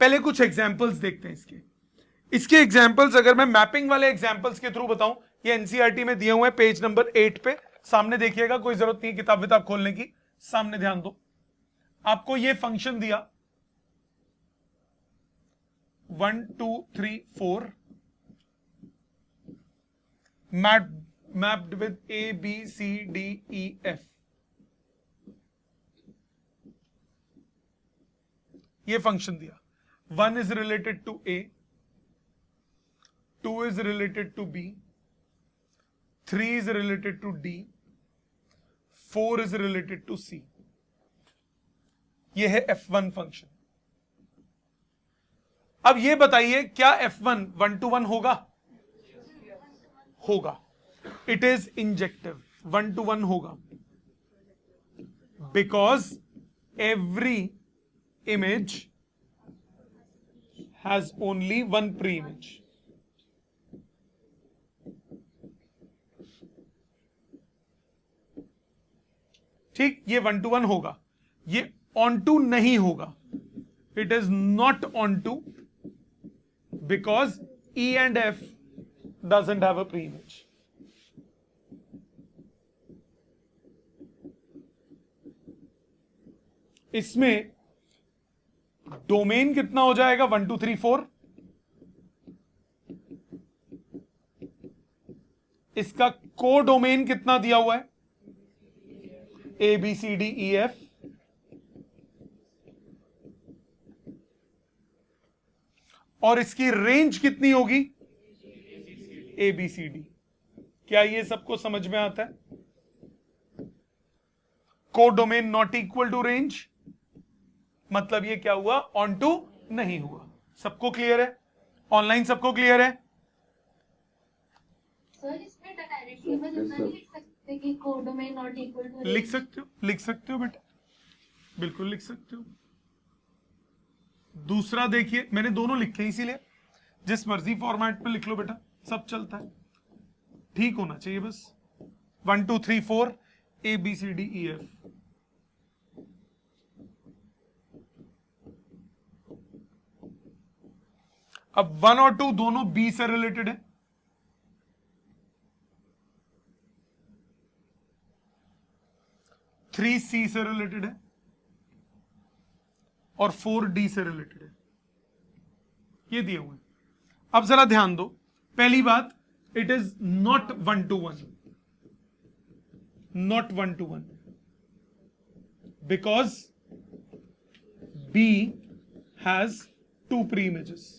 पहले कुछ एग्जांपल्स देखते हैं इसके एग्जांपल्स अगर मैं मैपिंग वाले एग्जांपल्स के थ्रू बताऊं, ये एनसीईआरटी में दिए हुए हैं पेज नंबर 8 पे, सामने देखिएगा, कोई जरूरत नहीं किताब विताब खोलने की, सामने ध्यान दो। आपको ये फंक्शन दिया 1 2 3 4 mapped with A B C D E F, ये फंक्शन दिया। 1 is related to A, 2 is related to B, 3 is related to D, 4 is related to C. ये है F1 फंक्शन। अब ये बताइए क्या F1 1 to 1 होगा? होगा। इट इज इंजेक्टिव, 1 to 1 होगा, because every image has only one pre-image. ठीक, ये 1 to 1 होगा, ये on to नहीं होगा, it is not on to because E and F doesn't have a pre-image. इसमें डोमेन कितना हो जाएगा? 1 2 3 4। इसका को डोमेन कितना दिया हुआ है? A B C D E F। और इसकी रेंज कितनी होगी? A B C D। क्या ये सबको समझ में आता है? को domain not equal to range, मतलब ये क्या हुआ? ऑन टू नहीं हुआ। सबको क्लियर है? ऑनलाइन सबको क्लियर है? सर इसमें डायरेक्टली में लिख सकते कि कोडोमेन नॉट इक्वल टू, लिख सकते हो बेटा, बिल्कुल लिख सकते हो। दूसरा देखिए, मैंने दोनों लिखे इसीलिए, जिस मर्जी फॉर्मेट में लिख लो बेटा, सब चलता है, ठीक होना चाहिए बस। 1 2 3 4 A B C D E F। अब 1 और 2 दोनों B से रिलेटेड है, थ्री C से रिलेटेड है और 4 D से रिलेटेड है, ये दिए हुए। अब जरा ध्यान दो, पहली बात, it is not 1 to 1, not 1 to 1 because B has 2 pre-images।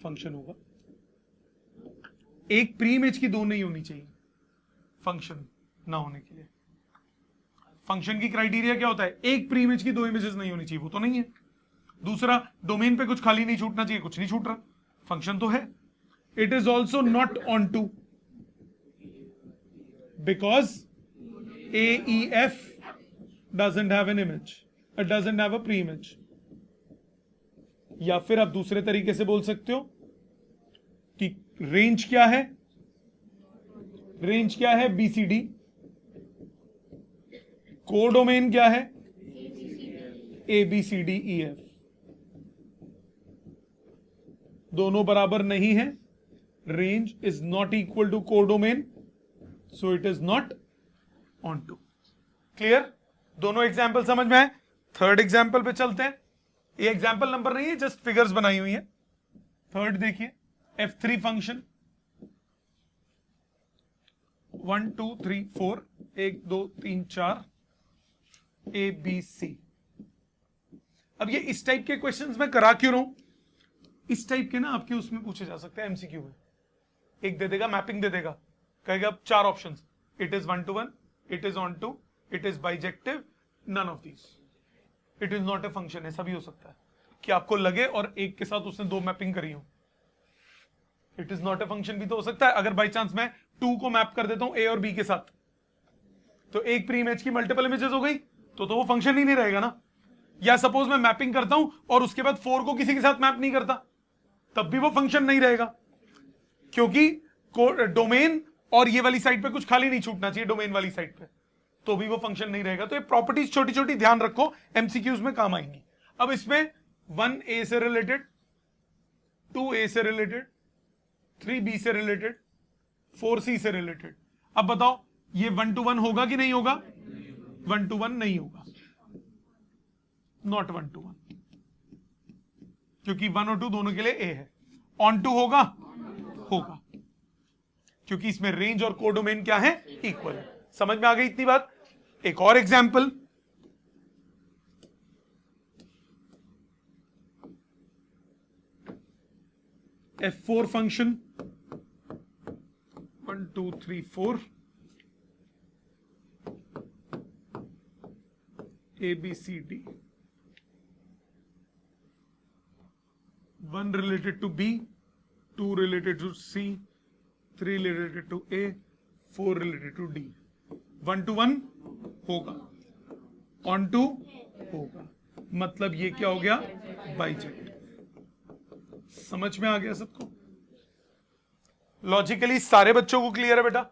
Function होगा, एक प्री इमेज की 2 नहीं होनी चाहिए फंक्शन ना होने के लिए। फंक्शन की क्राइटेरिया क्या होता है? एक प्री इमेज की 2 इमेजेस नहीं होनी चाहिए, वो तो नहीं है। दूसरा, डोमेन पे कुछ खाली नहीं छूटना चाहिए, कुछ नहीं छूट रहा, फंक्शन तो है। It is also not onto because AEF doesn't have an image, it doesn't have a pre image. या फिर आप दूसरे तरीके से बोल सकते हो कि रेंज क्या है? रेंज क्या है? BCD। कोडोमेन क्या है? ABCDEF। दोनों बराबर नहीं है, range is not equal to codomain, so it is not onto. Clear? दोनों एग्जाम्पल समझ में आए? थर्ड एग्जाम्पल पे चलते हैं। ये एग्जाम्पल नंबर नहीं है, जस्ट फिगर्स बनाई हुई है। थर्ड देखिए, F3 function 1 2 3 4 1 2 3 4 A B C। अब ये इस टाइप के क्वेश्चंस में करा क्यों रहा हूं? इस टाइप के ना आपके उसमें पूछे जा सकते हैं MCQ में। एक दे देगा, मैपिंग दे देगा, कहेगा 4 options, it is 1 to 1, it is onto, it is bijective, none of these, it is not a function. ऐसा भी हो सकता है कि आपको लगे और एक के साथ उसने 2 मैपिंग करी हो, it is not a function भी तो हो सकता है। अगर बाई चांस मैं 2 को मैप कर देता हूं A और B के साथ, तो एक प्री इमेज की मल्टीपल इमेजेस हो गई, तो वो फंक्शन ही नहीं रहेगा ना। या सपोज मैं मैपिंग करता हूं और उसके बाद 4 को किसी के साथ मैप नहीं करता, तब भी वो फंक्शन नहीं रहेगा, क्योंकि डोमेन और ये वाली साइड पे कुछ खाली नहीं छूटना चाहिए, डोमेन वाली साइड पे, तो भी वो फंक्शन नहीं रहेगा। तो ये प्रॉपर्टीज छोटी छोटी ध्यान रखो, एमसीक्यूज में काम आएंगी। अब इसमें 1A से रिलेटेड, 2A से रिलेटेड, 3B से रिलेटेड, 4C से रिलेटेड। अब बताओ ये 1 to 1 होगा कि नहीं होगा? 1 to 1 नहीं होगा, नॉट 1 to 1, क्योंकि 1 और 2 दोनों के लिए A है। ऑन टू होगा? होगा, क्योंकि इसमें रेंज और कोडोमेन क्या है? इक्वल है। समझ में आ गई इतनी बात? एक और example, F4 function 1 2 3 4 A B C D, 1 related to B, 2 related to C, 3 related to A, 4 related to D। 1 to 1 होगा, ऑन टू होगा, मतलब ये क्या हो गया? बाइजेक्टिव। समझ में आ गया सबको? लॉजिकली सारे बच्चों को क्लियर है बेटा?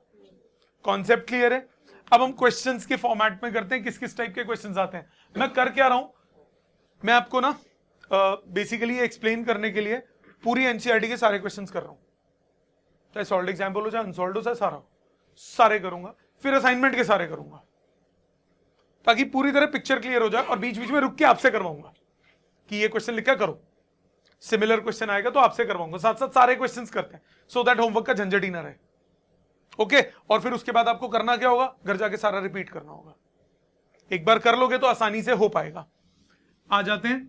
कॉन्सेप्ट क्लियर है? अब हम क्वेश्चंस के फॉर्मेट में करते हैं। किस किस टाइप के क्वेश्चंस आते हैं? मैं कर क्या रहा हूं, मैं आपको ना बेसिकली एक्सप्लेन करने के लिए पूरी एनसीईआरटी के सारे क्वेश्चंस कर रहा हूं, चाहे सॉल्व्ड एग्जाम्पल हो चाहे अनसॉल्व्ड हो, चाहे सारे करूंगा, फिर असाइनमेंट के सारे करूंगा, ताकि पूरी तरह पिक्चर क्लियर हो जाए। और बीच बीच में रुक के आपसे करवाऊंगा कि ये क्वेश्चन लिखा करो, सिमिलर क्वेश्चन आएगा तो आपसे करवाऊंगा, साथ साथ सारे क्वेश्चंस करते हैं, सो दैट होमवर्क का झंझट ही ना रहे। ओके, और फिर उसके बाद आपको करना क्या होगा? घर जाके सारा रिपीट करना होगा। एक बार कर लोगे तो आसानी से हो पाएगा। आ जाते हैं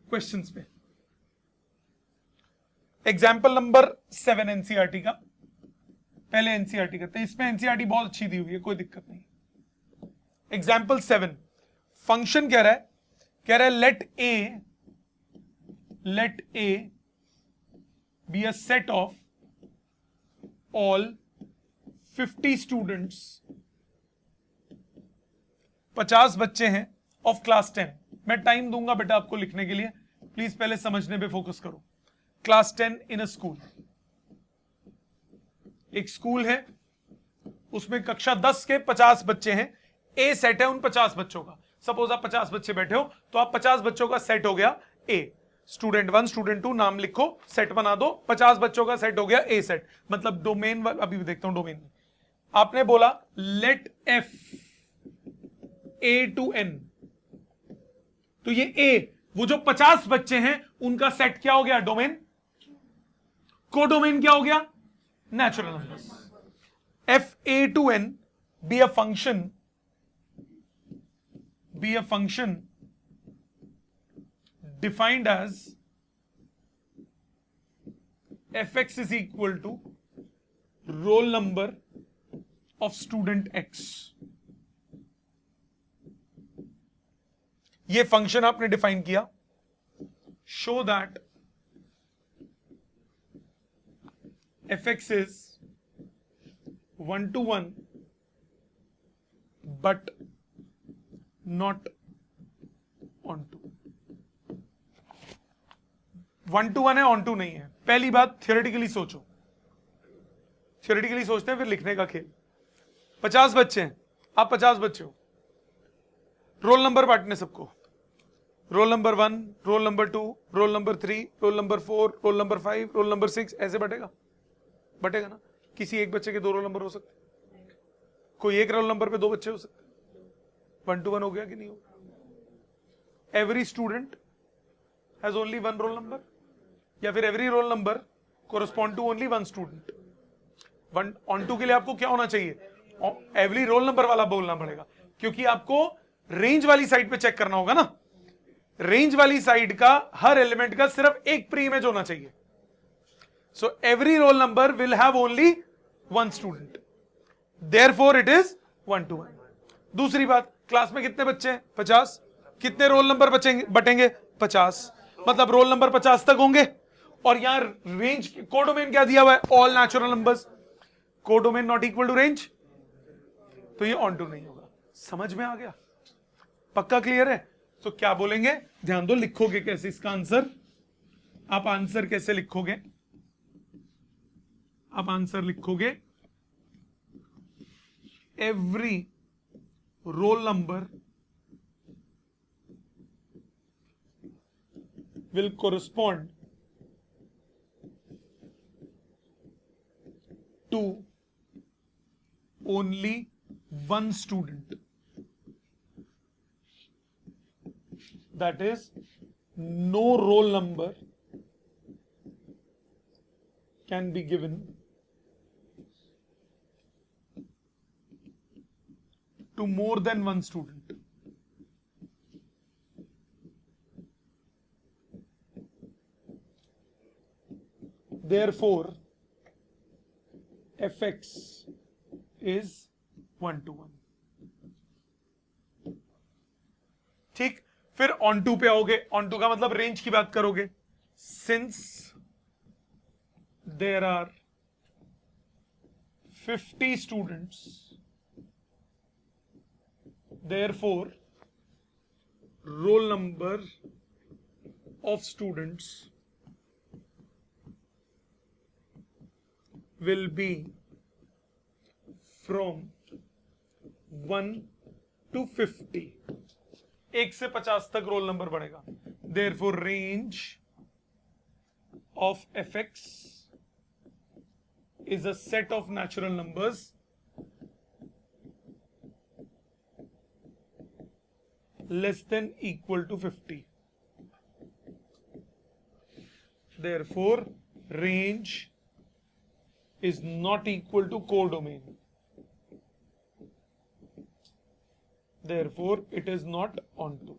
क्वेश्चंस पे। एग्जाम्पल नंबर 7 एनसीईआरटी का, पहले एनसीईआरटी करते हैं। इसमें एनसीईआरटी बहुत अच्छी दी हुई है, कोई दिक्कत नहीं। एग्जाम्पल 7, फंक्शन कह रहा है let A be a set of all 50 students, 50 बच्चे हैं ऑफ क्लास 10। मैं टाइम दूंगा बेटा आपको लिखने के लिए, प्लीज पहले समझने पे फोकस करो। क्लास 10 इन अ स्कूल, एक स्कूल है, उसमें कक्षा 10 के 50 बच्चे हैं। ए सेट है उन 50 बच्चों का। सपोज आप 50 बच्चे बैठे हो, तो आप 50 बच्चों का सेट हो गया ए। स्टूडेंट 1 स्टूडेंट 2 नाम लिखो, सेट बना दो, 50 बच्चों का सेट हो गया ए सेट। मतलब डोमेन, अभी देखता हूं डोमेन में। आपने बोला let F A to N, तो ये ए, वो जो 50 बच्चे हैं उनका सेट क्या हो गया? डोमेन। कोडोमेन क्या हो गया? Natural numbers. F A to N be a function defined as fx is equal to roll number of student x। ये फंक्शन आपने डिफाइन किया। Show that fx is 1 to 1 but not on 2। 1 to 1 है, onto नहीं है। पहली बात theoretically सोचो, theoretically सोचते हैं फिर लिखने का खेल। 50 बच्चे हैं, आप 50 बच्चे हो, रोल नंबर बांटने सबको, roll number 1, roll number 2, roll number 3, roll number 4, roll number 5, roll number 6, ऐसे बटेगा ना। किसी एक बच्चे के 2 रोल नंबर हो सकते, कोई एक रोल नंबर पे 2 बच्चे हो सकते। 1 to 1 हो गया कि नहीं होगा? Every student has only 1 roll number, या फिर every roll number correspond to only 1 student. 1 on 2 के लिए आपको क्या होना चाहिए? एवरी रोल नंबर वाला बोलना पड़ेगा, क्योंकि आपको रेंज वाली साइड पे चेक करना होगा ना। रेंज वाली साइड का हर एलिमेंट का सिर्फ एक प्री इमेज होना चाहिए। So every roll number will have only 1 student, therefore it is 1 to 1। दूसरी बात, क्लास में कितने बच्चे हैं? 50। कितने रोल नंबर बटेंगे? 50। मतलब रोल नंबर 50 तक होंगे। और यहां रेंज, कोडोमेन क्या दिया हुआ है? All natural numbers. Codomain not equal to range, तो ये ऑन टू नहीं होगा। समझ में आ गया? पक्का क्लियर है? तो क्या बोलेंगे? ध्यान दो, लिखोगे कैसे इसका आंसर? आप आंसर कैसे लिखोगे? आप आंसर लिखोगे every roll number will correspond to only one student. That is, no roll number can be given to more than one student. Therefore, fx is 1 to 1. ठीक, फिर ऑन टू पे आओगे. On to का मतलब range की बात करोगे. Since there are 50 students, therefore roll number of students will be from 1 to 50. 1 से 50 तक रोल नंबर बढ़ेगा. Therefore range of fx is a set of natural numbers less than equal to 50. Therefore range is not equal to codomain. Therefore it is not onto.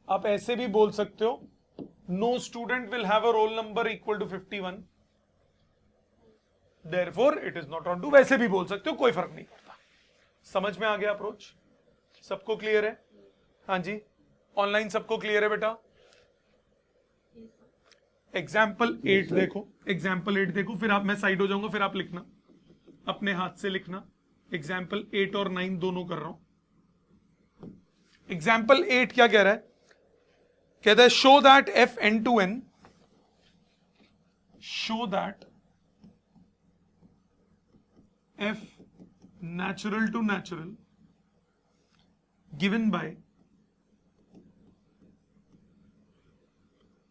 आप ऐसे भी बोल सकते हो, no student will have a roll number equal to 51. Therefore it is not onto. वैसे भी बोल सकते हो, कोई फर्क नहीं पड़ता. समझ में आ गया अप्रोच? सबको क्लियर है? हाँ जी. ऑनलाइन सबको क्लियर है बेटा? एग्जाम्पल 8 देखो. एग्जाम्पल 8 देखो, फिर आप, मैं साइड हो जाऊंगा, फिर आप लिखना, अपने हाथ से लिखना. एग्जाम्पल 8 और 9 दोनों कर रहा हूं. एग्जाम्पल 8 क्या कह रहा है? कहता है show that F N to N, show that F natural to natural given by.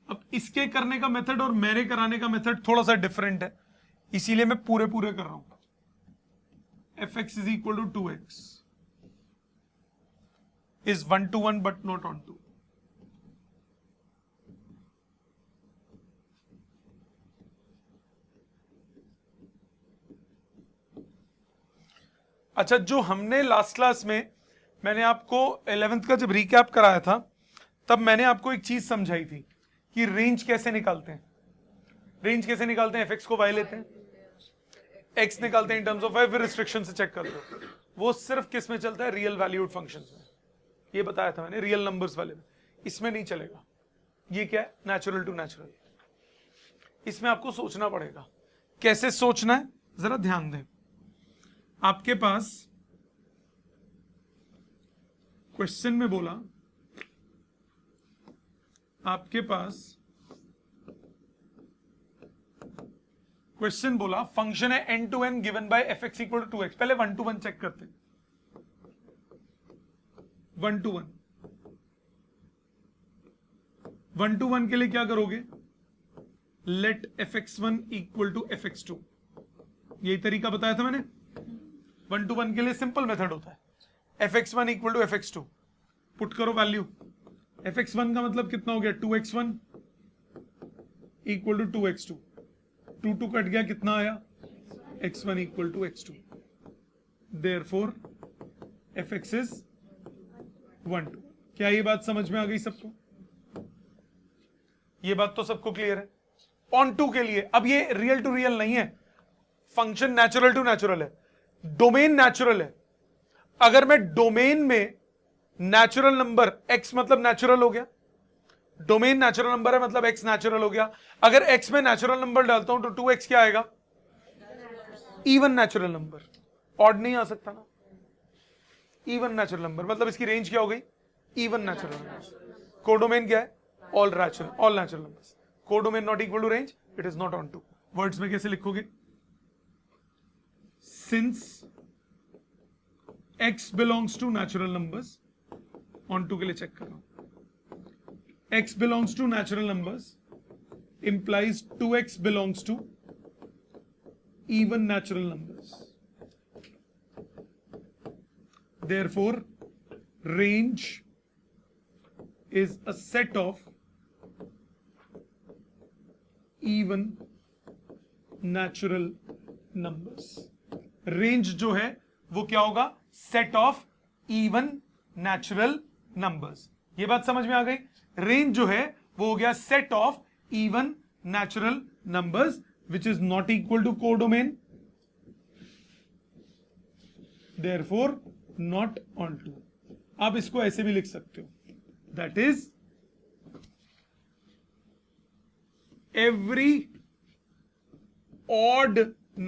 अब इसके करने का मेथड और मेरे कराने का मेथड थोड़ा सा डिफरेंट है, इसीलिए मैं पूरे पूरे कर रहा हूं. fx is equal to 2x is 1 to 1 but not on 2. अच्छा, जो हमने लास्ट क्लास में, मैंने आपको 11th का जब रिकैप कराया था, तब मैंने आपको एक चीज समझाई थी कि रेंज कैसे निकालते हैं. रेंज कैसे निकालते हैं? fx को y लेते हैं, x निकालते हैं इन टर्म्स ऑफ y, फिर रिस्ट्रिक्शन से चेक करते हो. वो सिर्फ किस में चलता है? रियल वैल्यूड फंक्शंस में. ये बताया था मैंने, रियल नंबर्स वाले में. इसमें नहीं चलेगा. ये क्या है? Natural to natural. इसमें आपको सोचना पड़ेगा. कैसे सोचना है जरा ध्यान दें. आपके पास क्वेश्चन में बोला, आपके पास क्वेश्चन बोला फंक्शन है N to N given by F x equal to 2x. पहले 1 to 1 चेक करते हैं. 1 to 1. 1 to 1 के लिए क्या करोगे? Let fx1 equal to fx2. यही तरीका बताया था मैंने. 1 to 1 के लिए सिंपल मेथड होता है. fx1 equal to fx2. Put करो वैल्यू. fx1 का मतलब कितना हो गया? 2x1 equal to 2x2. 2 cut गया, कितना आया? x1 equal to x2. Therefore fx is 1 to 1. क्या ये बात समझ में आ गई सबको? ये बात तो सबको क्लियर है. ऑन टू के लिए, अब ये रियल टू रियल नहीं है, फंक्शन नेचुरल टू नेचुरल है, डोमेन नेचुरल है. अगर मैं डोमेन में नेचुरल नंबर x मतलब नेचुरल हो गया, डोमेन नेचुरल नंबर है मतलब x नेचुरल हो गया. अगर x में नेचुरल नंबर डालता हूं तो 2x क्या आएगा? Even natural number. ऑड नहीं आ सकता ना. इवन नेचुरल नंबर मतलब इसकी रेंज क्या हो गई? Even natural number. कोडोमेन क्या है? All natural numbers. Codomain not equal to range, it is not onto. Words में कैसे लिखोगे? Since x belongs to natural numbers, onto के लिए चेक कर रहा हूं. x belongs to natural numbers implies 2x belongs to even natural numbers. Therefore, range is a set of even natural numbers. Range जो है वो क्या होगा? Set of even natural numbers. ये बात समझ में आ गई? रेंज जो है वो हो गया set of even natural numbers which is not equal to codomain, therefore not onto. आप इसको ऐसे भी लिख सकते हो, that is every odd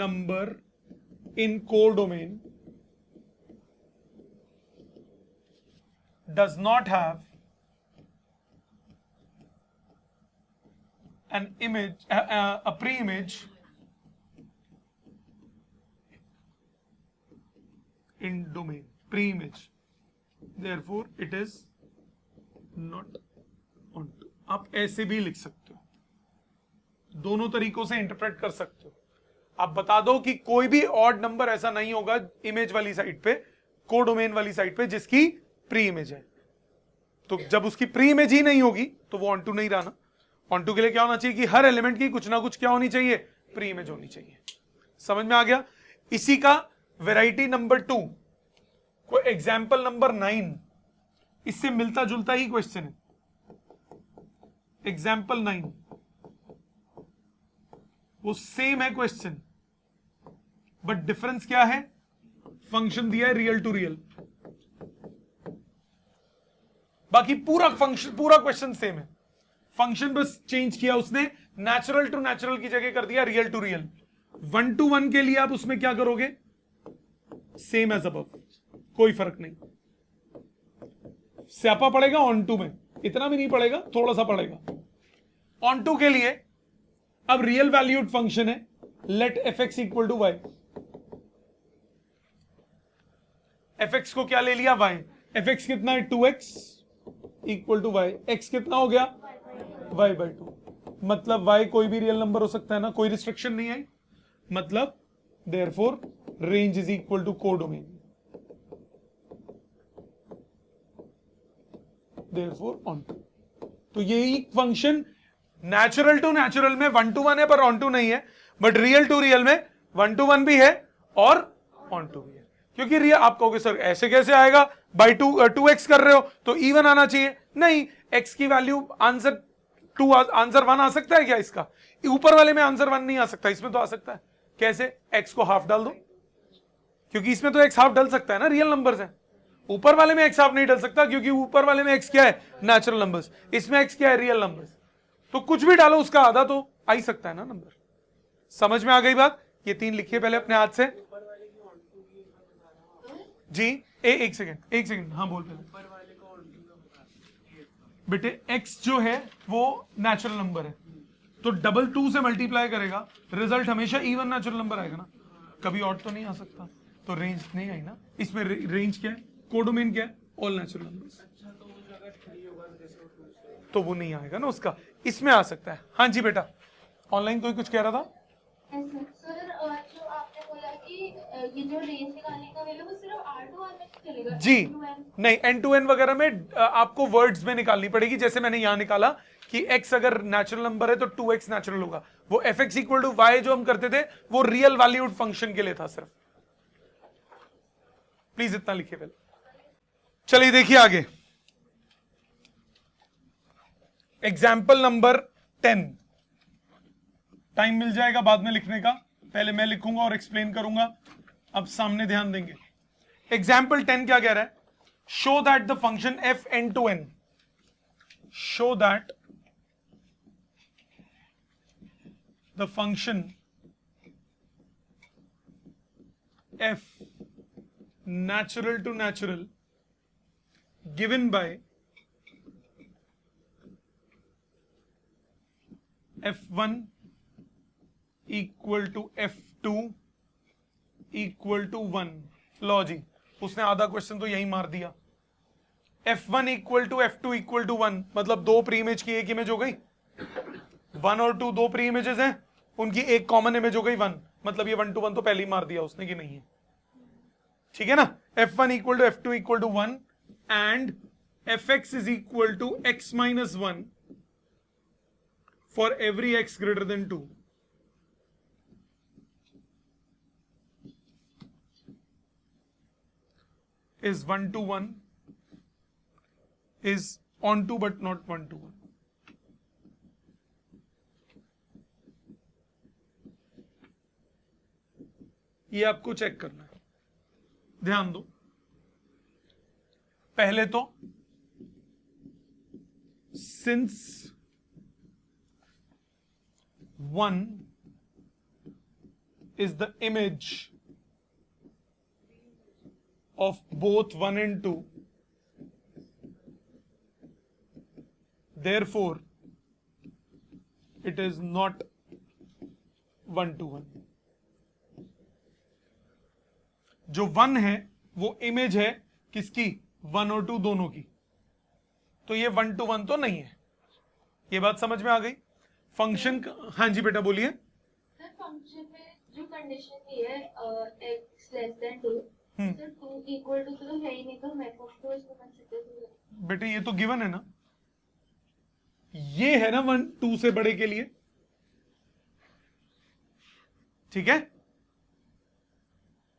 number in codomain does not have an image, a pre-image in domain, pre-image. Therefore, it is not onto. आप ऐसे भी लिख सकते हो, दोनों तरीकों से इंटरप्रेट कर सकते हो. आप बता दो कि कोई भी ऑड नंबर ऐसा नहीं होगा इमेज वाली साइड पे, कोडोमेन वाली साइड पे, जिसकी प्री इमेज है. तो जब उसकी प्री इमेज ही नहीं होगी तो वो ऑन टू नहीं रहना. ऑन टू के लिए क्या होना चाहिए कि हर एलिमेंट की कुछ ना कुछ क्या होनी चाहिए? प्री इमेज होनी चाहिए. समझ में आ गया? इसी का वेराइटी नंबर 2, कोई एग्जाम्पल नंबर 9, इससे मिलता जुलता ही क्वेश्चन है. एग्जाम्पल 9 वो सेम है क्वेश्चन, बट डिफरेंस क्या है? फंक्शन दिया है रियल टू रियल, बाकी पूरा फंक्शन, पूरा क्वेश्चन सेम है. फंक्शन बस चेंज किया उसने, नेचुरल टू नेचुरल की जगह कर दिया रियल टू रियल. 1 to 1 के लिए आप उसमें क्या करोगे? सेम एज अबव, कोई फर्क नहीं. स्यापा पड़ेगा ऑन टू में, इतना भी नहीं पड़ेगा, थोड़ा सा पड़ेगा. ऑन टू के लिए अब रियल वैल्यूड फंक्शन है, let F x equal to Y. F X को क्या ले लिया? वाई. एफ एक्स कितना है? 2x equal to Y. X कितना हो गया? y by 2. मतलब y कोई भी रियल नंबर हो सकता है ना, कोई रिस्ट्रिक्शन नहीं है. मतलब therefore range is equal to codomain, therefore onto. तो यही फंक्शन नेचुरल टू नेचुरल में 1 to 1 है पर ऑन टू नहीं है, बट रियल टू रियल में 1 to 1 भी है और ऑन टू भी है. क्योंकि रियल, आप कहोगे सर ऐसे कैसे आएगा, बाई 2x कर रहे हो तो इवन आना चाहिए. नहीं, x की वैल्यू आंसर 2, आंसर 1 आ सकता है क्या इसका? ऊपर वाले में आंसर 1 नहीं आ सकता, इसमें तो आ सकता है. कैसे? x को हाफ डाल दो, क्योंकि इसमें तो x हाफ डल सकता है ना, रियल नंबर्स हैं. ऊपर वाले में x हाफ नहीं डल सकता, क्योंकि ऊपर वाले में x क्या है? Natural numbers. इसमें x क्या है? Real numbers. तो कुछ भी डालो उसका आधा तो आ ही सकता है ना नंबर. समझ में आ गई बात? ये 3 लिखिए पहले अपने हाथ से जी. एक सेकंड, हाँ बोल पहले. बेटे x जो है वो नेचुरल नंबर है, तो डबल 2 से मल्टीप्लाई करेगा, रिजल्ट हमेशा इवन नेचुरल नंबर आएगा ना, कभी ऑड तो नहीं आ सकता. तो रेंज नहीं आई ना. इसमें रेंज क्या है? कोडोमेन क्या है? All natural numbers. तो वो नहीं आएगा ना उसका, इसमें आ सकता है. हाँ जी बेटा, ऑनलाइन कोई कुछ कह रहा था? सर जो आपने बोला कि ये जो रेंज निकालने का वेलो वो सिर्फ R2R में चलेगा? जी नहीं, एन टू एन वगैरह में आपको वर्ड्स में निकालनी पड़ेगी. जैसे मैंने यहां निकाला कि x अगर नेचुरल नंबर है तो 2x नेचुरल होगा. वो F x equal to Y जो हम करते थे वो रियल वैल्यूड फंक्शन के लिए था सिर्फ. प्लीज इतना लिखिए पहले. चलिए देखिए आगे. Example number 10. टाइम मिल जाएगा बाद में लिखने का, पहले मैं लिखूंगा और एक्सप्लेन करूंगा. अब सामने ध्यान देंगे. एग्जाम्पल 10 क्या कह रहा है? Show that the function F N to N, show that the function F natural to natural given by f1 equal to f2 equal to 1. लो जी, उसने आधा क्वेश्चन तो यही मार दिया. F1 equal to F2 equal to 1, मतलब दो pre image की एक इमेज हो गई। 1 और 2 दो प्री इमेजेस हैं, उनकी एक कॉमन इमेज हो गई 1, मतलब ये 1 to 1 तो पहले ही मार दिया उसने कि नहीं है, ठीक है ना। F1 equal to F2 equal to 1 and Fx is equal to x minus 1 for every x greater than 2। is 1 to 1 is on to but not 1 to 1। ये आपको चेक करना है, ध्यान दो। पहले तो since 1 is the image of both 1 and 2, therefore it is not 1 to 1। जो 1 है वो इमेज है किसकी, 1 और 2 दोनों की, तो ये 1 to 1 तो नहीं है। ये बात समझ में आ गई। फंक्शन, हाँ जी बेटा बोलिए। सर फंक्शन में जो कंडीशन दी है x less than 2, sir 2 equal to तो है ही नहीं, तो मैं को इसको कंसीडर करूं। बेटे ये तो गिवन है ना, ये है ना 1 2 से बड़े के लिए, ठीक है,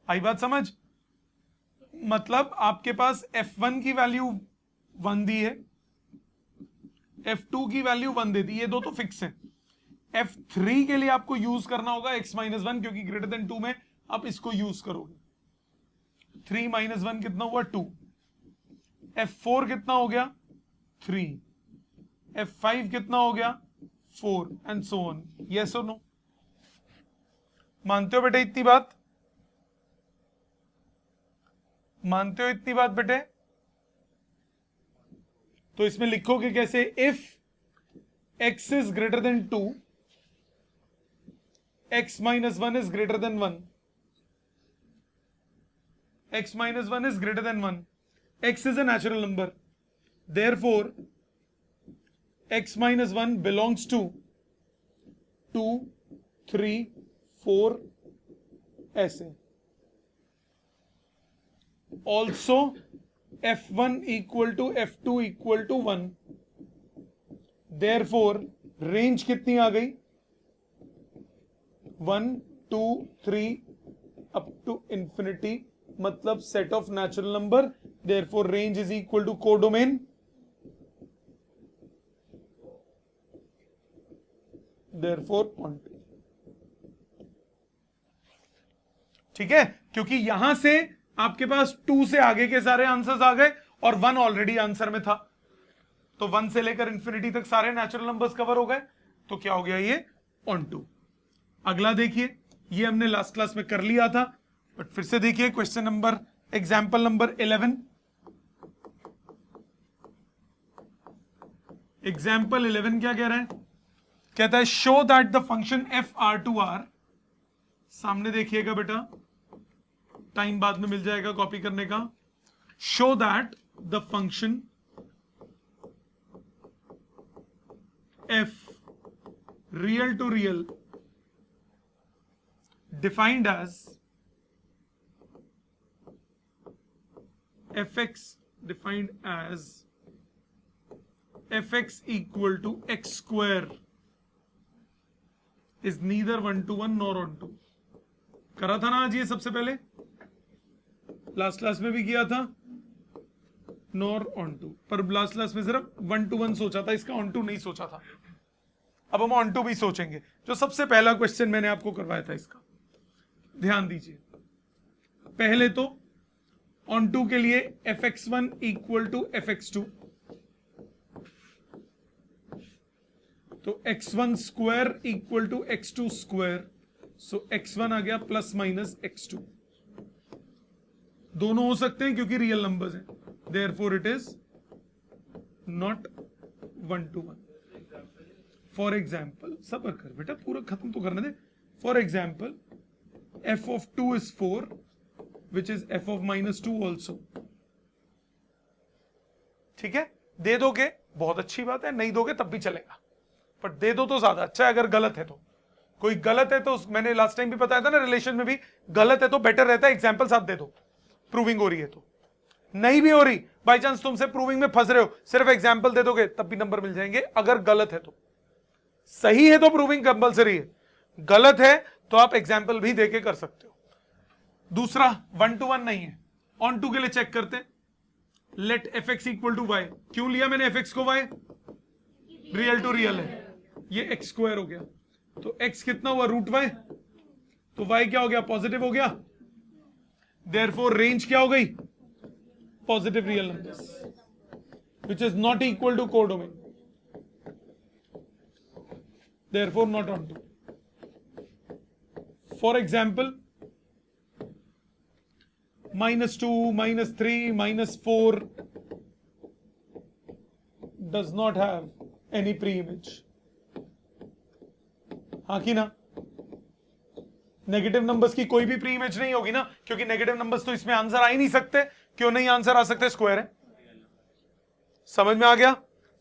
आई बात समझ। मतलब आपके पास F1 की वैल्यू 1 दी है, F2 की वैल्यू 1 दे दी, ये दो तो फिक्स है। F3 के लिए आपको यूज करना होगा x माइनस 1, क्योंकि ग्रेटर देन 2 में आप इसको यूज करोगे। 3 माइनस 1 कितना हुआ 2। F4 कितना हो गया 3, F5 कितना हो गया 4 एंड सो ऑन। यस और नो, मानते हो बेटे इतनी बात, मानते हो इतनी बात बेटे। तो इसमें लिखोगे कैसे, if x is greater than 2, x minus 1 is greater than 1, x minus 1 is greater than 1, x is a natural number, therefore x minus 1 belongs to 2 3 4 ऐसे। also f1 equal to f2 equal to 1, therefore range कितनी आ गई 1 2 3 up to infinity, मतलब set of natural number, therefore range is equal to codomain, therefore point. ठीक है, क्योंकि यहां से आपके पास 2 से आगे के सारे आंसर्स आ गए और 1 ऑलरेडी आंसर में था, तो 1 से लेकर इंफिनिटी तक सारे नेचुरल नंबर्स कवर हो गए, तो क्या हो गया ये ऑन टू। अगला देखिए, ये हमने लास्ट क्लास में कर लिया था, बट फिर से देखिए question number, example number 11। Example 11 क्या कह रहा है, कहता है show that the function F R to R, सामने देखिएगा बेटा, टाइम बाद में मिल जाएगा कॉपी करने का। Show that the function F real to real defined as fx defined as fx equal to x square is neither 1 to 1 nor on 2। करा था ना आज ये, सबसे पहले लास्ट क्लास में भी किया था, नॉर ऑन टू, पर लास्ट क्लास में सिर्फ 1 to 1 सोचा था, इसका ऑन टू नहीं सोचा था। अब हम ऑन टू भी सोचेंगे, जो सबसे पहला क्वेश्चन मैंने आपको करवाया था इसका ध्यान दीजिए। पहले तो ऑन टू के लिए fx1 इक्वल टू fx2, तो x1 square equal to x2 square, so x1 आ गया प्लस माइनस x2, दोनों हो सकते हैं क्योंकि रियल नंबर्स हैं, therefore it is not 1 to 1। For example, सब्र कर बेटा, पूरा खत्म तो करने दे। For example f of 2 is 4, which is f of minus 2 also, ठीक है, दे दोगे बहुत अच्छी बात है, नहीं दोगे तब भी चलेगा, पर दे दो तो ज्यादा अच्छा है। अगर गलत है तो, कोई गलत है तो मैंने लास्ट टाइम भी बताया था ना, रिलेशन में भी गलत है तो बेटर रहता है एग्जाम्पल साथ दे दो, प्रूविंग हो रही है तो। नहीं भी हो रही, बाई चांस तुमसे प्रूविंग में फंस रहे हो, सिर्फ एग्जाम्पल दे दोगे तब भी नंबर मिल जाएंगे अगर गलत है तो। सही है तो प्रूविंग कंपलसरी है, गलत है तो आप एग्जाम्पल भी देके कर सकते हो। दूसरा 1 to 1 नहीं है, ऑन टू के लिए चेक करते हैं। Let F x equal to Y, क्यों लिया मैंने एफ एक्स को वाई? रियल टू रियल है, ये एक्स स्क्वायर हो गया, तो एक्स कितना हुआ रूट वाई, तो वाई क्या हो गया पॉजिटिव हो गया, देयरफॉर रेंज क्या हो गई positive real numbers which is not equal to codomain, therefore not onto. For example -2, -3, -4 does not have any pre-image, हाँ कि ना? नेगेटिव नंबर्स की कोई भी प्री इमेज नहीं होगी ना, क्योंकि नेगेटिव नंबर्स तो इसमें आंसर आ ही नहीं सकते। क्यों नहीं आंसर आ सकते? स्क्वायर है। समझ में आ गया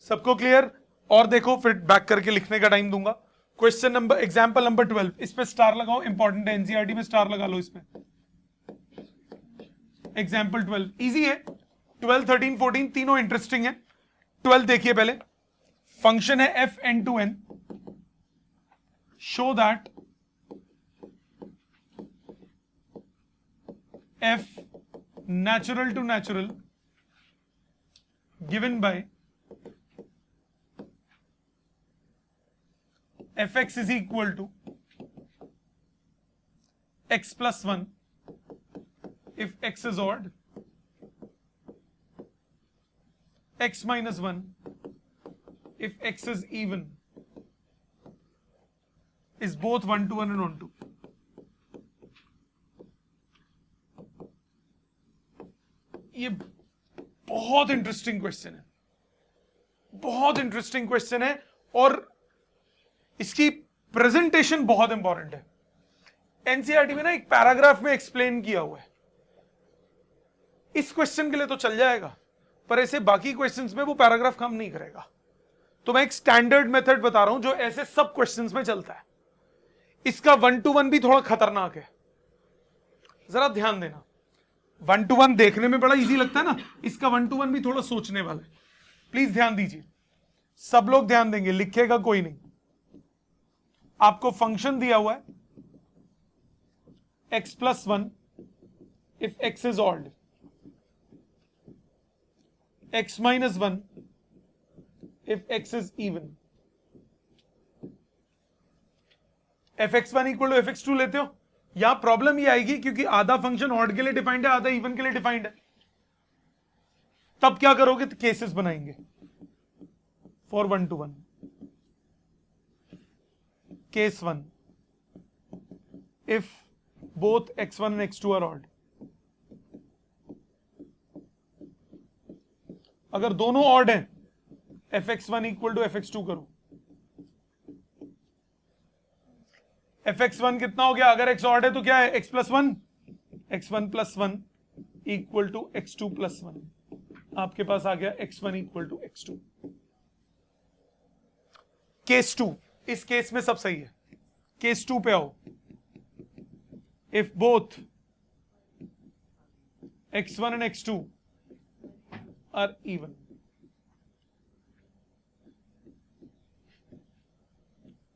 सबको? क्लियर? और देखो फिर बैक करके लिखने का टाइम दूंगा। क्वेश्चन नंबर एग्जांपल नंबर 12, इस पे स्टार लगाओ, इंपॉर्टेंट है, एनसीईआरटी में स्टार लगा लो इस पे। एग्जांपल 12 इजी है, 12, 13, 14 तीनों इंटरेस्टिंग है। 12 देखिए पहले, फंक्शन है F N to N, show that f natural to natural given by fx is equal to x plus 1 if x is odd, x minus 1 if x is even, is both 1 to 1 and 1 to। ये बहुत interesting question है, बहुत interesting question है, और इसकी presentation बहुत important है। NCERT में ना एक पैराग्राफ में एक्सप्लेन किया हुआ है। इस क्वेश्चन के लिए तो चल जाएगा, पर ऐसे बाकी क्वेश्चंस में वो पैराग्राफ काम नहीं करेगा। तो मैं एक स्टैंडर्ड मेथड बता रहा हूं जो ऐसे सब क्वेश्चंस में चलता है। इसका 1 to 1 भी थोड़ा खतरनाक है, जरा ध्यान देना। 1 to 1 देखने में बड़ा इजी लगता है ना, इसका 1 to 1 भी थोड़ा सोचने वाला है। प्लीज ध्यान दीजिए, सब लोग ध्यान देंगे, लिखेगा कोई नहीं। आपको फंक्शन दिया हुआ है x plus 1 if x is odd, x minus 1 if x is even, fx1 equal to fx2 लेते हो। यहां प्रॉब्लम ये आएगी क्योंकि आधा फंक्शन ऑड के लिए डिफाइंड है, आधा इवन के लिए डिफाइंड है। तब क्या करोगे? तो केसेस बनाएंगे for 1 to 1। Case 1, if both x1 and x2 are odd, अगर दोनों ऑड हैं fx1 इक्वल टू fx2 करो। fx1 कितना हो गया? अगर x ऑड है तो क्या है? x plus 1, x1 plus 1 equal to x2 plus 1। आपके पास आ गया x1 equal to x2। Case 2, इस केस में सब सही है। केस 2 पे आओ, if both x1 and x2 are even,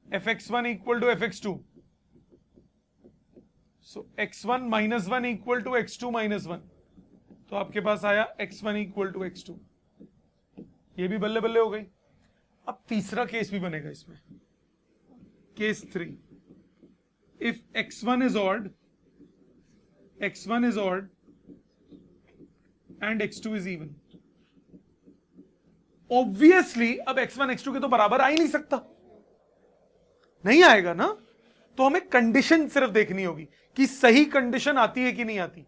fx1 equal to fx2, so x1 minus 1 equal to x2 minus 1, तो आपके पास आया x1 equal to x2। ये भी बल्ले बल्ले हो गई। अब तीसरा केस भी बनेगा इसमें, case 3, if x1 is odd and x2 is even। Obviously अब x1 x2 के तो बराबर आ ही नहीं सकता, नहीं आएगा ना, तो हमें कंडीशन सिर्फ देखनी होगी कि सही कंडीशन आती है कि नहीं आती।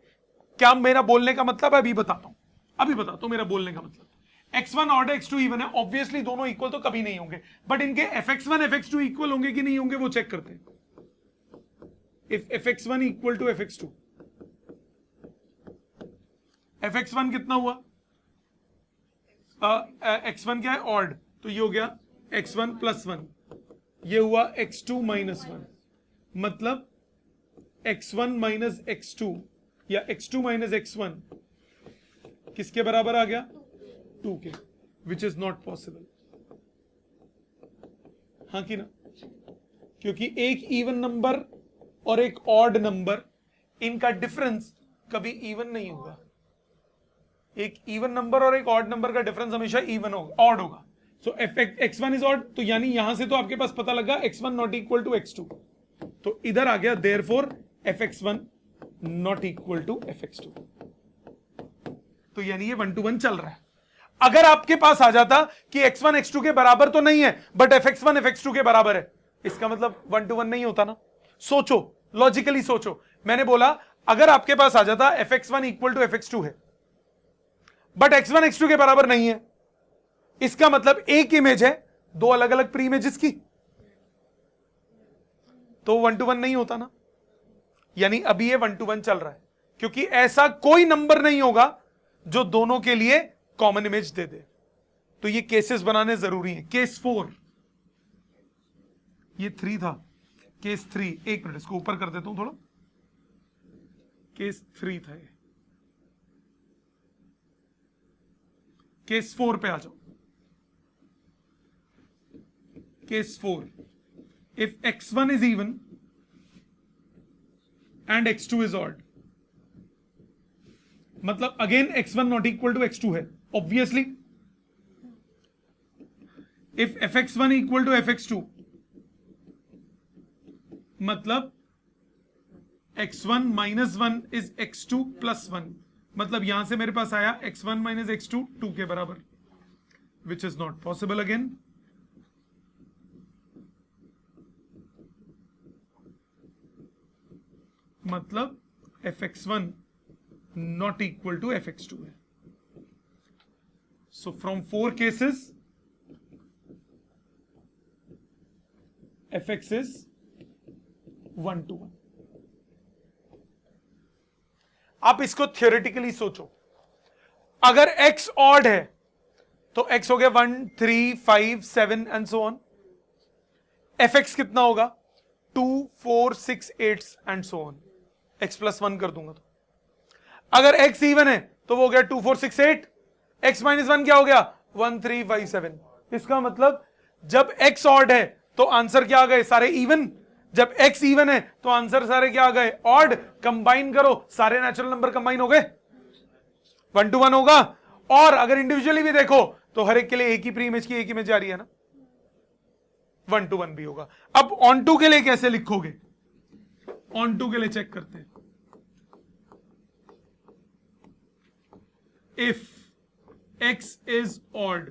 क्या मेरा बोलने का मतलब है? अभी बताता हूं, अभी बताता हूं मेरा बोलने का मतलब। x1 ऑड है, x2 इवन है, ऑब्वियसली दोनों इक्वल तो कभी नहीं होंगे, बट इनके fx1 fx2 इक्वल होंगे कि नहीं होंगे वो चेक करते हैं। If fx1 equal to fx2, fx1 कितना हुआ? x1 क्या है, ऑड, तो ये हो गया x1 प्लस 1, ये हुआ x2 माइनस 1, मतलब x1 माइनस x2 या x2 माइनस x1 किसके बराबर आ गया, 2 के, विच इज नॉट पॉसिबल। हाँ कि ना, क्योंकि एक इवन नंबर और एक ऑड नंबर, इनका डिफरेंस कभी इवन नहीं होगा। एक इवन नंबर और एक ऑड नंबर का डिफरेंस हमेशा इवन होगा, ऑड होगा। सो x1 इज ऑड, तो यानी यहां से तो आपके पास पता लगा x1 not equal to x2, तो इधर आ गया therefore fx1 not equal to fx2। तो यानी ये 1 to 1 चल रहा है। अगर आपके पास आ जाता कि x1 x2 के बराबर तो नहीं है बट fx1 fx2 के बराबर है, इसका मतलब 1 to 1 नहीं होता ना। सोचो, लॉजिकली सोचो, मैंने बोला अगर आपके पास आ जाता fx1 इक्वल टू fx2 है बट x1 x2 के बराबर नहीं है, इसका मतलब एक इमेज है दो अलग अलग प्री इमेजेस की, तो 1 to 1 नहीं होता ना। यानी अभी ये 1 to 1 चल रहा है, क्योंकि ऐसा कोई नंबर नहीं होगा जो दोनों के लिए कॉमन इमेज दे दे। तो ये केसेस बनाने जरूरी हैं। केस 4, ये 3 था, केस 3, एक मिनट इसको ऊपर कर देता हूं थोड़ा, केस 3 था ये। केस 4 पे आ जाओ। Case 4, if x1 is even and x2 is odd, मतलब again x1 not equal to x2 है obviously. If fx1 equal to fx2, मतलब x1 minus 1 is x2 plus 1, मतलब यहां से मेरे पास आया x1 माइनस x2 2 के बराबर, विच इज नॉट पॉसिबल अगेन। मतलब fx1 not equal to fx2 है। So from 4 cases fx is 1 to 1। आप इसको थियोरेटिकली सोचो, अगर x ऑड है तो x हो गया 1 3 5 7 एंड सो ऑन, fx कितना होगा 2 4 6 8 and so on, x plus 1 कर दूंगा तो। अगर x इवन है तो वो हो गया 2 4 6 8, x माइनस 1 क्या हो गया 1 3 5 7। इसका मतलब जब x ऑड है तो आंसर क्या आ गए सारे इवन, जब x इवन है तो आंसर सारे क्या आ गए ऑड। कंबाइन करो, सारे नेचुरल नंबर कंबाइन हो गए, 1 to 1 होगा। और अगर इंडिविजुअली भी देखो तो हर एक के लिए एक ही प्री इमेज की एक इमेज आ रही है ना, 1 to 1 भी होगा। अब ऑन टू के लिए कैसे लिखोगे, ऑन टू के लिए चेक करते हैं। If x is odd,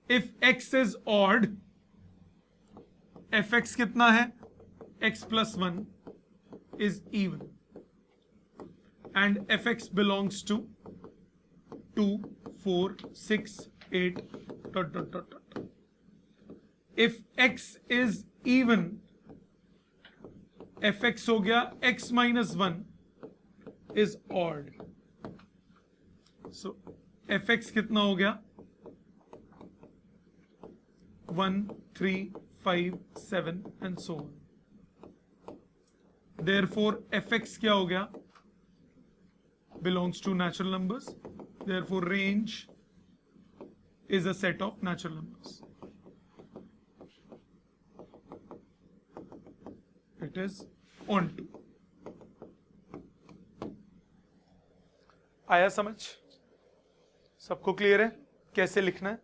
if x is odd, fx कितना है x plus 1 is even and fx belongs to 2 4 6 8 dot dot dot dot। if x is even, fx हो गया x minus 1 is odd, so fx कितना हो गया 1 3 5 7 and so on। therefore fx क्या हो गया belongs to natural numbers, therefore range is a set of natural numbers, it is onto। आया समझ, सबको क्लियर है कैसे लिखना है?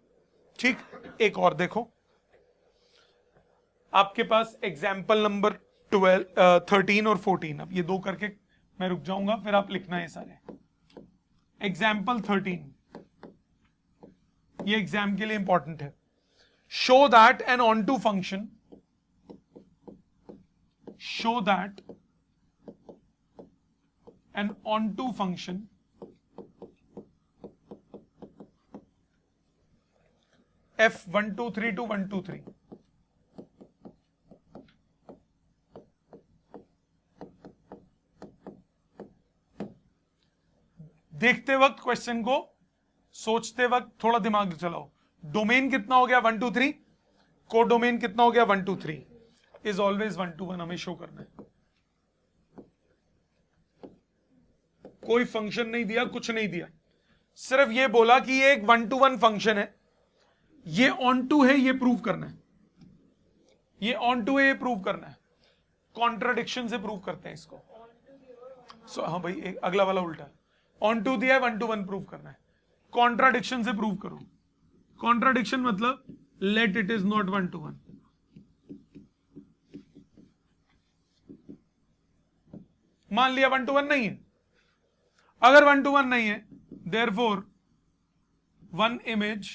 ठीक, एक और देखो, आपके पास एग्जाम्पल नंबर 13 और 14, अब ये दो करके मैं रुक जाऊंगा, फिर आप लिखना है सारे। एग्जाम्पल 13, ये एग्जाम के लिए इंपॉर्टेंट है। Show that an onto function, show that an onto function f1 2 3 to 1 2 3, देखते वक्त क्वेश्चन को सोचते वक्त थोड़ा दिमाग चलाओ। डोमेन कितना हो गया 1 2 3, को डोमेन कितना हो गया 1 2 3, इज ऑलवेज 1 2 1 हमें शो करना है। कोई फंक्शन नहीं दिया, कुछ नहीं दिया, सिर्फ ये बोला कि ये एक 1 to 1 फंक्शन है, ये ऑन टू है, ये प्रूव करना है, ये ऑन टू है, ये प्रूव करना है। कॉन्ट्राडिक्शन से प्रूव करते हैं इसको। हाँ भाई, एक अगला वाला उल्टा है। ऑन टू दिया है, 1 to 1 प्रूव करना है, कॉन्ट्राडिक्शन से प्रूव करो। कॉन्ट्राडिक्शन मतलब let it is not 1 to 1। मान लिया 1 to 1 नहीं है, अगर 1 to 1 नहीं है, therefore one image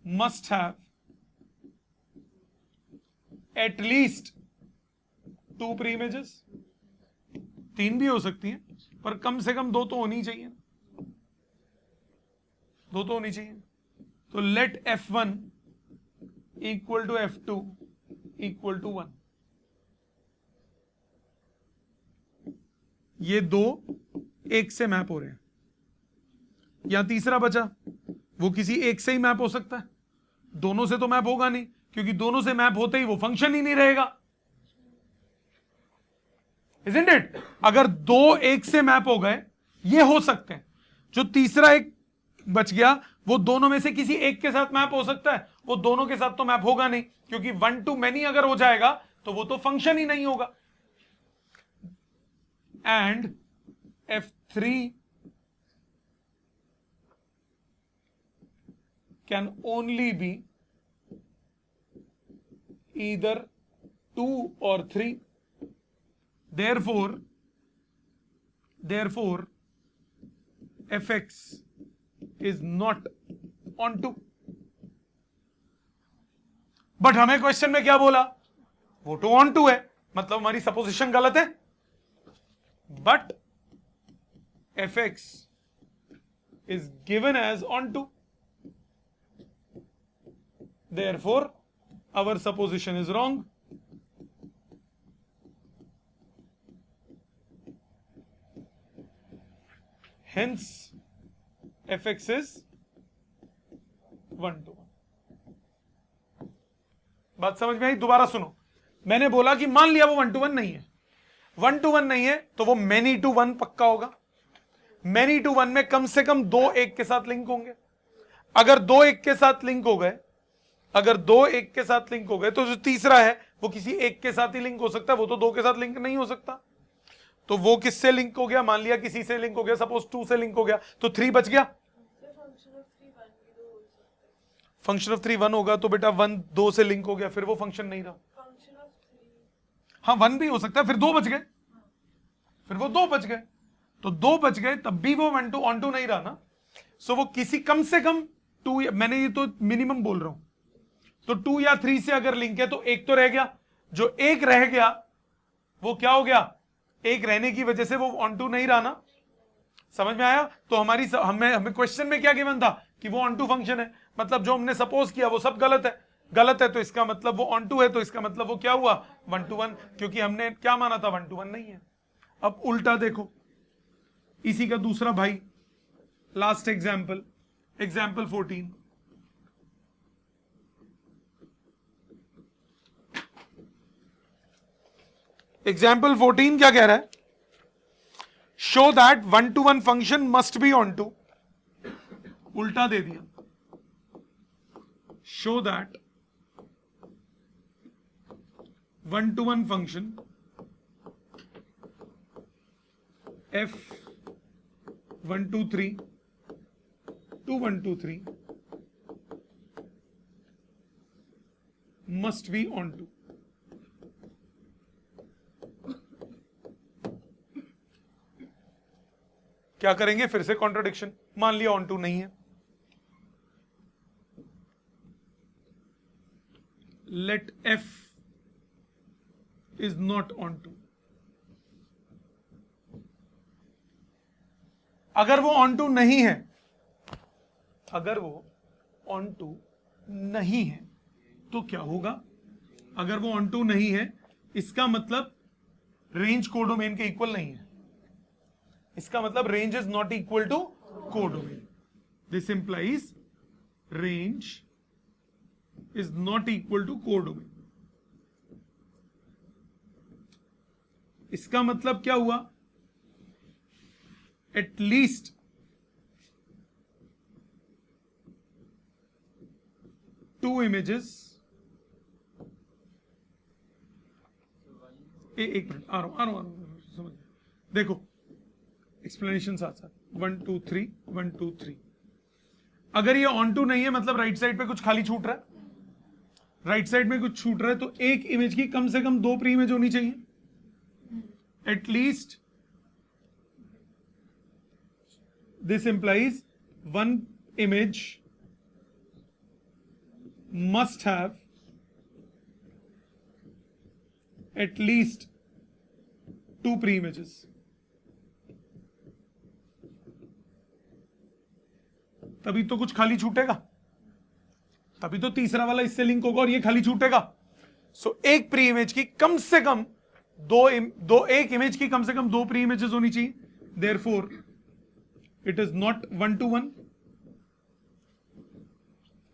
must have at least 2 pre images. 3 भी हो सकती हैं, पर कम से कम 2 तो होनी चाहिए, 2 तो होनी चाहिए। तो let F1 equal to F2 equal to 1। ये 2 एक से मैप हो रहे हैं। या तीसरा बचा, वो किसी एक से ही मैप हो सकता है, दोनों से तो मैप होगा नहीं, क्योंकि दोनों से मैप होते ही वो फंक्शन ही नहीं रहेगा। Isn't it? अगर 2 एक से मैप हो गए, ये हो सकते हैं। जो तीसरा एक बच गया, वो दोनों में से किसी एक के साथ मैप हो सकता है, वो दोनों के साथ तो मैप होगा नहीं, क्योंकि 1 to many अगर हो जाएगा तो वो तो फंक्शन ही नहीं होगा। And F3 can only be either 2 or 3, therefore fx is not onto। But हमें क्वेश्चन में क्या बोला, वो तो ऑन टू है, मतलब हमारी सपोजिशन गलत है। But fx is given as onto, therefore our supposition is wrong। Hence fx is 1 to 1। बात समझ में आई? दोबारा सुनो, मैंने बोला कि मान लिया वो 1 to 1 नहीं है, 1 to 1 नहीं है तो वो many to 1 पक्का होगा। many to 1 में कम से कम 2 एक के साथ लिंक होंगे। अगर 2 एक के साथ लिंक हो गए, अगर 2 एक के साथ लिंक हो गए, तो जो तीसरा है वो किसी एक के साथ ही लिंक हो सकता है, वो तो 2 के साथ लिंक नहीं हो सकता। तो वो किससे लिंक हो गया, मान लिया किसी से लिंक हो गया, सपोज 2 से लिंक हो गया, तो 3 बच गया। फंक्शन ऑफ 3 1 होगा, तो बेटा 1 2 से लिंक हो गया, फिर वो फंक्शन नहीं रहा। हाँ 1 भी हो सकता है, फिर 2 बच गए, फिर वो 2 बच गए, तो 2 बच गए, तब भी वो 1 to ऑन टू नहीं रहा ना। सो वो किसी कम से कम 2, मैंने ये तो मिनिमम बोल रहा हूं, तो 2 या 3 से अगर लिंक है तो एक तो रह गया। जो एक रह गया वो क्या हो गया, एक रहने की वजह से वो ऑन टू नहीं रहा ना। समझ में आया? तो हमें क्वेश्चन में क्या गिवन था कि वो ऑन टू फंक्शन है, मतलब जो हमने सपोज किया वो सब गलत है। गलत है तो इसका मतलब वो ऑन टू है, तो इसका मतलब वो क्या हुआ 1 to 1, क्योंकि हमने क्या माना था 1 to 1 नहीं है। अब उल्टा देखो, इसी का दूसरा भाई, लास्ट एग्जाम्पल, एग्जाम्पल 14। एग्जाम्पल 14 क्या कह रहा है, show that 1 to 1 function must be onto. उल्टा दे दिया, show that 1 to 1 function f 1 2 3 2 1 2 3 must be on to। क्या करेंगे, फिर से कॉन्ट्रडिक्शन। मान लिया ऑन टू नहीं है, let f is not onto. अगर वो ऑन टू नहीं है, अगर वो ऑन टू नहीं है तो क्या होगा, अगर वो ऑन टू नहीं है इसका मतलब रेंज कोडोमेन के इक्वल नहीं है, इसका मतलब range is not equal to codomain. This implies range is not equal to codomain. इसका मतलब क्या हुआ? At least two images. एक मिनट आ रहा हूं समझ देखो एक्सप्लेनेशन साथ साथ 1 2 3 1 2 3. अगर ये ऑन टू नहीं है मतलब राइट साइड पे कुछ खाली छूट रहा है, राइट साइड में कुछ छूट रहा है, तो एक इमेज की कम से कम 2 प्री इमेज होनी चाहिए. At least this implies 1 image must have at least 2 pre-images. तभी तो कुछ खाली छूटेगा, तभी तो तीसरा वाला इससे लिंक होगा और ये खाली छूटेगा. सो एक प्री इमेज की कम से कम एक इमेज की कम से कम 2 प्री इमेजेस होनी चाहिए. Therefore it is not 1 to 1.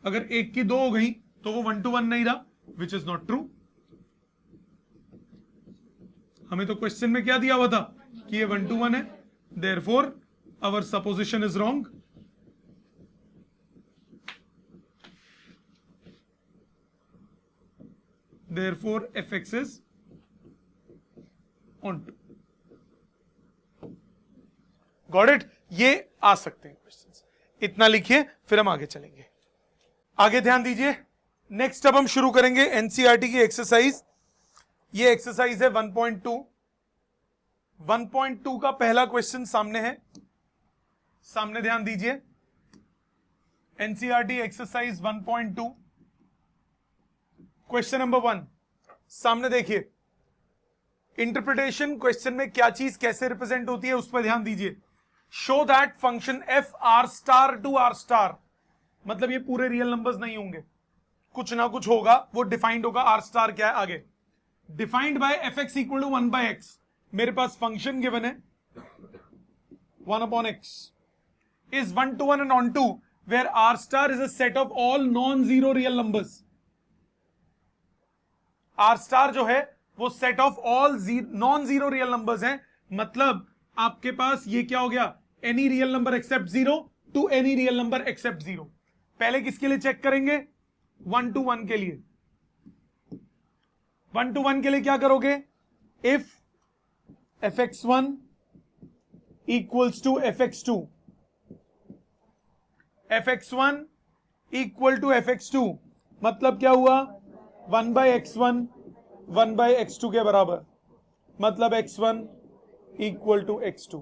अगर एक की 2 हो गई तो वो 1 to 1 नहीं रहा, विच इज नॉट ट्रू. हमें तो क्वेश्चन में क्या दिया हुआ था कि ये 1 to 1 है. Therefore our supposition is wrong. Therefore, fx is onto. Got it? ये आ सकते हैं क्वेश्चंस. इतना लिखिए फिर हम आगे चलेंगे. आगे ध्यान दीजिए. नेक्स्ट अब हम शुरू करेंगे एनसीईआरटी की एक्सरसाइज. ये एक्सरसाइज है 1.2. 1.2 का पहला क्वेश्चन सामने है. सामने ध्यान दीजिए. एनसीईआरटी एक्सरसाइज 1.2 क्वेश्चन नंबर 1 सामने देखिए. इंटरप्रिटेशन क्वेश्चन में क्या चीज कैसे रिप्रेजेंट होती है उस पर ध्यान दीजिए. Show that function F R star to R star, मतलब ये पूरे रियल नंबर्स नहीं होंगे, कुछ ना कुछ होगा, वो डिफाइंड होगा. आर स्टार क्या है आगे? Defined by F x equal to 1 by x. मेरे पास फंक्शन गिवन है 1 upon x is 1 to 1 and on 2 where r star is a set of all non-zero real numbers. R star जो है वो set of all non zero real numbers हैं. मतलब आपके पास ये क्या हो गया? Any real number except 0 to any real number except 0. पहले किसके लिए चेक करेंगे? 1 to 1 के लिए. 1 to 1 के लिए क्या करोगे? If fx1 equals to fx2, fx1 equal to fx2, मतलब क्या हुआ? 1 by x1 1 by x2 के बराबर, मतलब x1 equal to x2.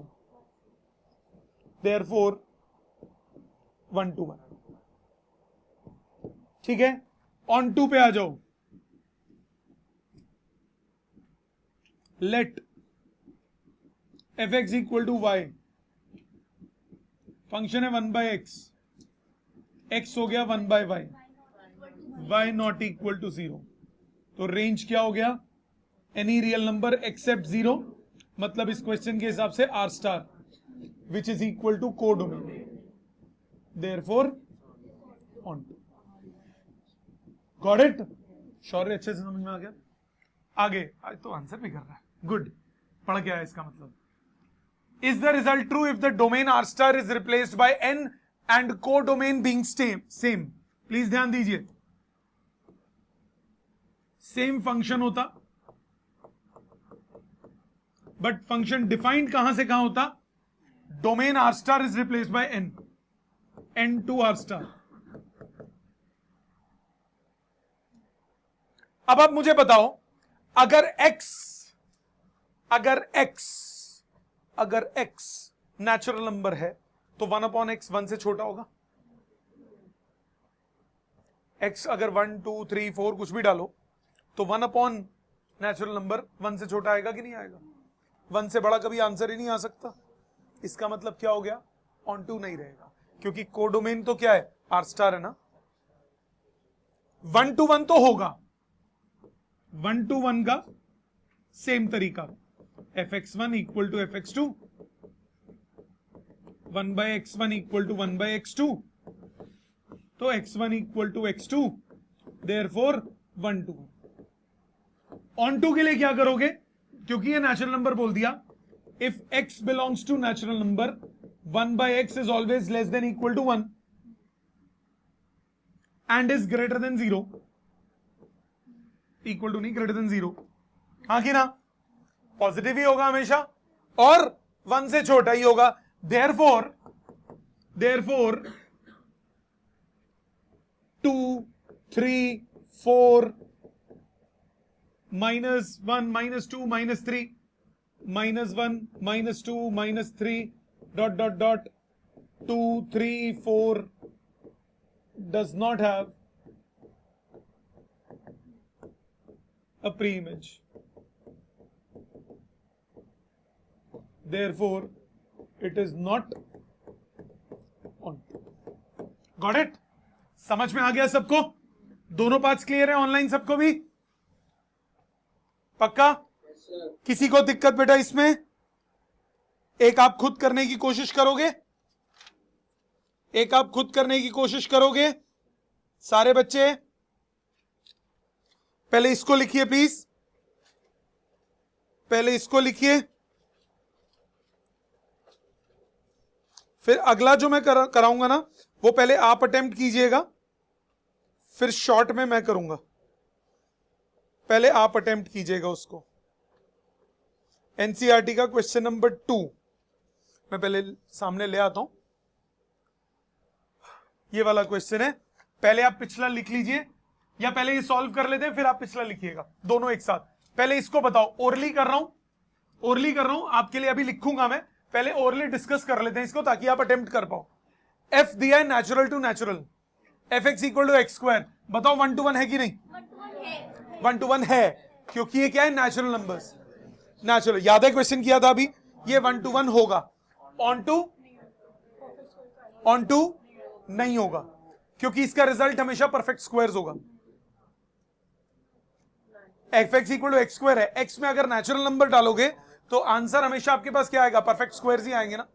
Therefore 1 to 1. ठीक है. ऑन टू पे आ जाओ. Let fx equal to y. Function है 1 by x. x हो गया 1 by y. y not equal to 0. तो रेंज क्या हो गया? एनी रियल नंबर एक्सेप्ट 0, मतलब इस क्वेश्चन के हिसाब से R star which is equal to codomain. Therefore onto. Got it? Shaurya अच्छे से समझ में आ गया? आगे आज तो आंसर भी कर रहा है. गुड. पढ़ क्या है इसका मतलब? Is the result true if the domain R star is replaced by N and codomain being same. Please ध्यान दीजिए. सेम फंक्शन होता बट फंक्शन डिफाइंड कहां से कहां होता? Domain R star is replaced by N to R star. अब आप मुझे बताओ, अगर x नेचुरल नंबर है तो 1 upon x 1 से छोटा होगा. x अगर 1 2 3 4 कुछ भी डालो तो 1 upon नेचुरल नंबर 1 से छोटा आएगा कि नहीं आएगा? 1 से बड़ा कभी आंसर ही नहीं आ सकता. इसका मतलब क्या हो गया? ऑन टू नहीं रहेगा, क्योंकि कोडोमेन तो क्या है? आर स्टार है ना. 1 to 1 तो होगा. 1 to 1 का सेम तरीका fx1 equal to fx2, 1 by x1 equal to 1 by x2, तो x1 equal to x2, therefore 1 to 1. Onto के लिए क्या करोगे, क्योंकि ये नेचुरल नंबर बोल दिया, if x belongs to natural number 1 by x is always less than equal to 1 and is greater than 0, equal to नहीं, ग्रेटर देन 0, हाँ कि ना, पॉजिटिव ही होगा हमेशा और 1 से छोटा ही होगा, therefore 2 3 4 -1 -2 -3 -1 -2 -3 ... 2 3 4 does not have a pre-image, therefore it is not on. Got it? समझ में आ गया सबको? दोनों पार्ट्स क्लियर है ऑनलाइन सबको भी? पक्का? किसी को दिक्कत बेटा इसमें? एक आप खुद करने की कोशिश करोगे? एक आप खुद करने की कोशिश करोगे सारे बच्चे? पहले इसको लिखिए प्लीज, पहले इसको लिखिए, फिर अगला जो मैं कराऊंगा ना वो पहले आप अटेम्प्ट कीजिएगा, फिर शॉर्ट में मैं करूंगा, पहले आप अटेम्प्ट कीजिएगा उसको। एनसीईआरटी का क्वेश्चन नंबर 2 मैं पहले सामने ले आता हूं, ये वाला क्वेश्चन है, पहले आप पिछला लिख लीजिए या पहले ये सॉल्व कर लेते हैं फिर आप पिछला लिखिएगा, दोनों एक साथ। पहले इसको बताओ, ओरली कर रहा हूं आपके लिए, अभी लिखूंगा मैं, पहले ओरली डिस्कस कर लेते हैं इसको ताकि आप अटेम्प्ट कर पाओ। एफ दिया है natural to natural, f x equal to x square, बताओ 1 to 1 है कि नहीं? 1 to 1 है, क्योंकि ये क्या है, नेचुरल नंबर्स, नेचुरल, याद है क्वेश्चन किया था अभी, ये 1 to 1 होगा। ऑन टू नहीं होगा, क्योंकि इसका रिजल्ट हमेशा परफेक्ट स्क्वायर्स होगा। F x equal to x square है, एक्स में अगर नेचुरल नंबर डालोगे तो आंसर हमेशा आपके पास क्या आएगा, परफेक्ट स्क्वायर्स ही आएंगे ना,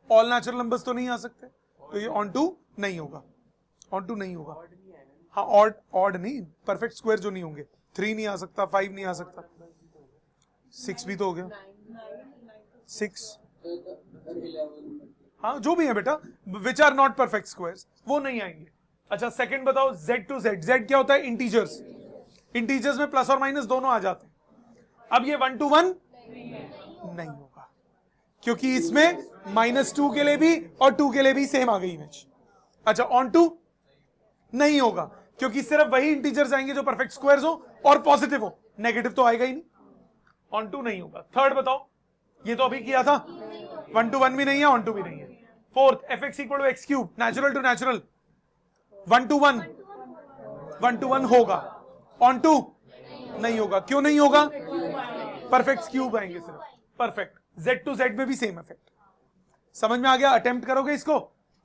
ऑल नेचुरल नंबर्स तो नहीं आ सकते, तो ये ऑन टू नहीं होगा, ऑन टू नहीं होगा। हाँ ऑड नहीं, परफेक्ट स्क्वायर जो नहीं होंगे, 3 नहीं आ सकता, 5 नहीं आ सकता, 6 भी तो हो गया, 6, हाँ जो भी है बेटा, which are not perfect squares, वो नहीं आएंगे। अच्छा सेकंड बताओ, z टू z, z क्या होता है, इंटीजर्स, इंटीजर्स में प्लस और माइनस दोनों आ जाते हैं। अब ये 1 to 1 नहीं होगा, क्योंकि इसमें -2 के लिए भी और 2 के लिए भी सेम आ गई इमेज। अच्छा ऑन टू नहीं होगा, क्योंकि सिर्फ वही इंटीजर्स आएंगे जो परफेक्ट स्क्वायर्स हो और पॉजिटिव हो, नेगेटिव तो आएगा ही नहीं, ऑन टू नहीं होगा। थर्ड बताओ, ये तो अभी किया था, 1 to 1 भी नहीं है, ऑन टू भी नहीं है। Fourth, f x equal to x cube, natural to natural, 1 to 1 होगा, ऑन टू नहीं होगा, क्यों नहीं होगा, परफेक्ट क्यूब आएंगे सिर्फ, परफेक्ट, z टू z में भी सेम इफेक्ट। समझ में आ गया? अटेम्प्ट करोगे इसको,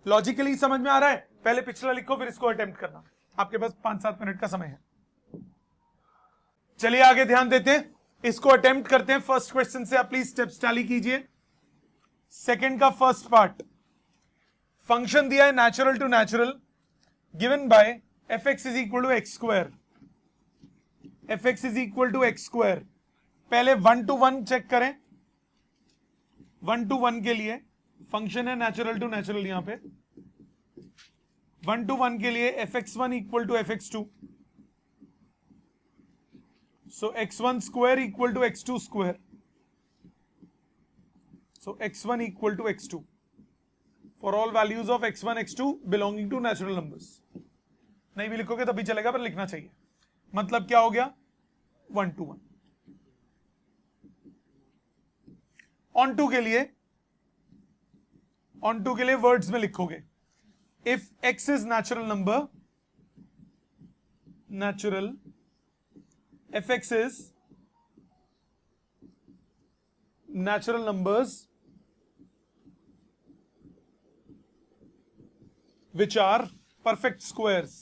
लॉजिकली समझ में आ रहा है? पहले पिछला लिखो फिर इसको अटेम्प्ट करना, आपके पास 5-7 मिनट का समय है। चलिए आगे ध्यान देते हैं, इसको अटेम्प्ट करते हैं। फर्स्ट क्वेश्चन से आप प्लीज स्टेप्स टैली कीजिए। सेकंड का फर्स्ट पार्ट, फंक्शन दिया है natural to natural, given by F x is equal to x square, f x is equal to x square. पहले 1 to 1 चेक करें, 1 to 1 के लिए फंक्शन है नेचुरल टू नेचुरल, यहां पे 1 to 1 के लिए fx1 equal to fx2, so x1 square equal to x2 square, so x1 equal to x2 for all values of x1 x2 belonging to natural numbers. नहीं भी लिखोगे तभी चलेगा, पर लिखना चाहिए। मतलब क्या हो गया, 1 to 1। ऑन टू के लिए वर्ड्स में लिखोगे, if x is natural number, natural f x is natural numbers which are perfect squares.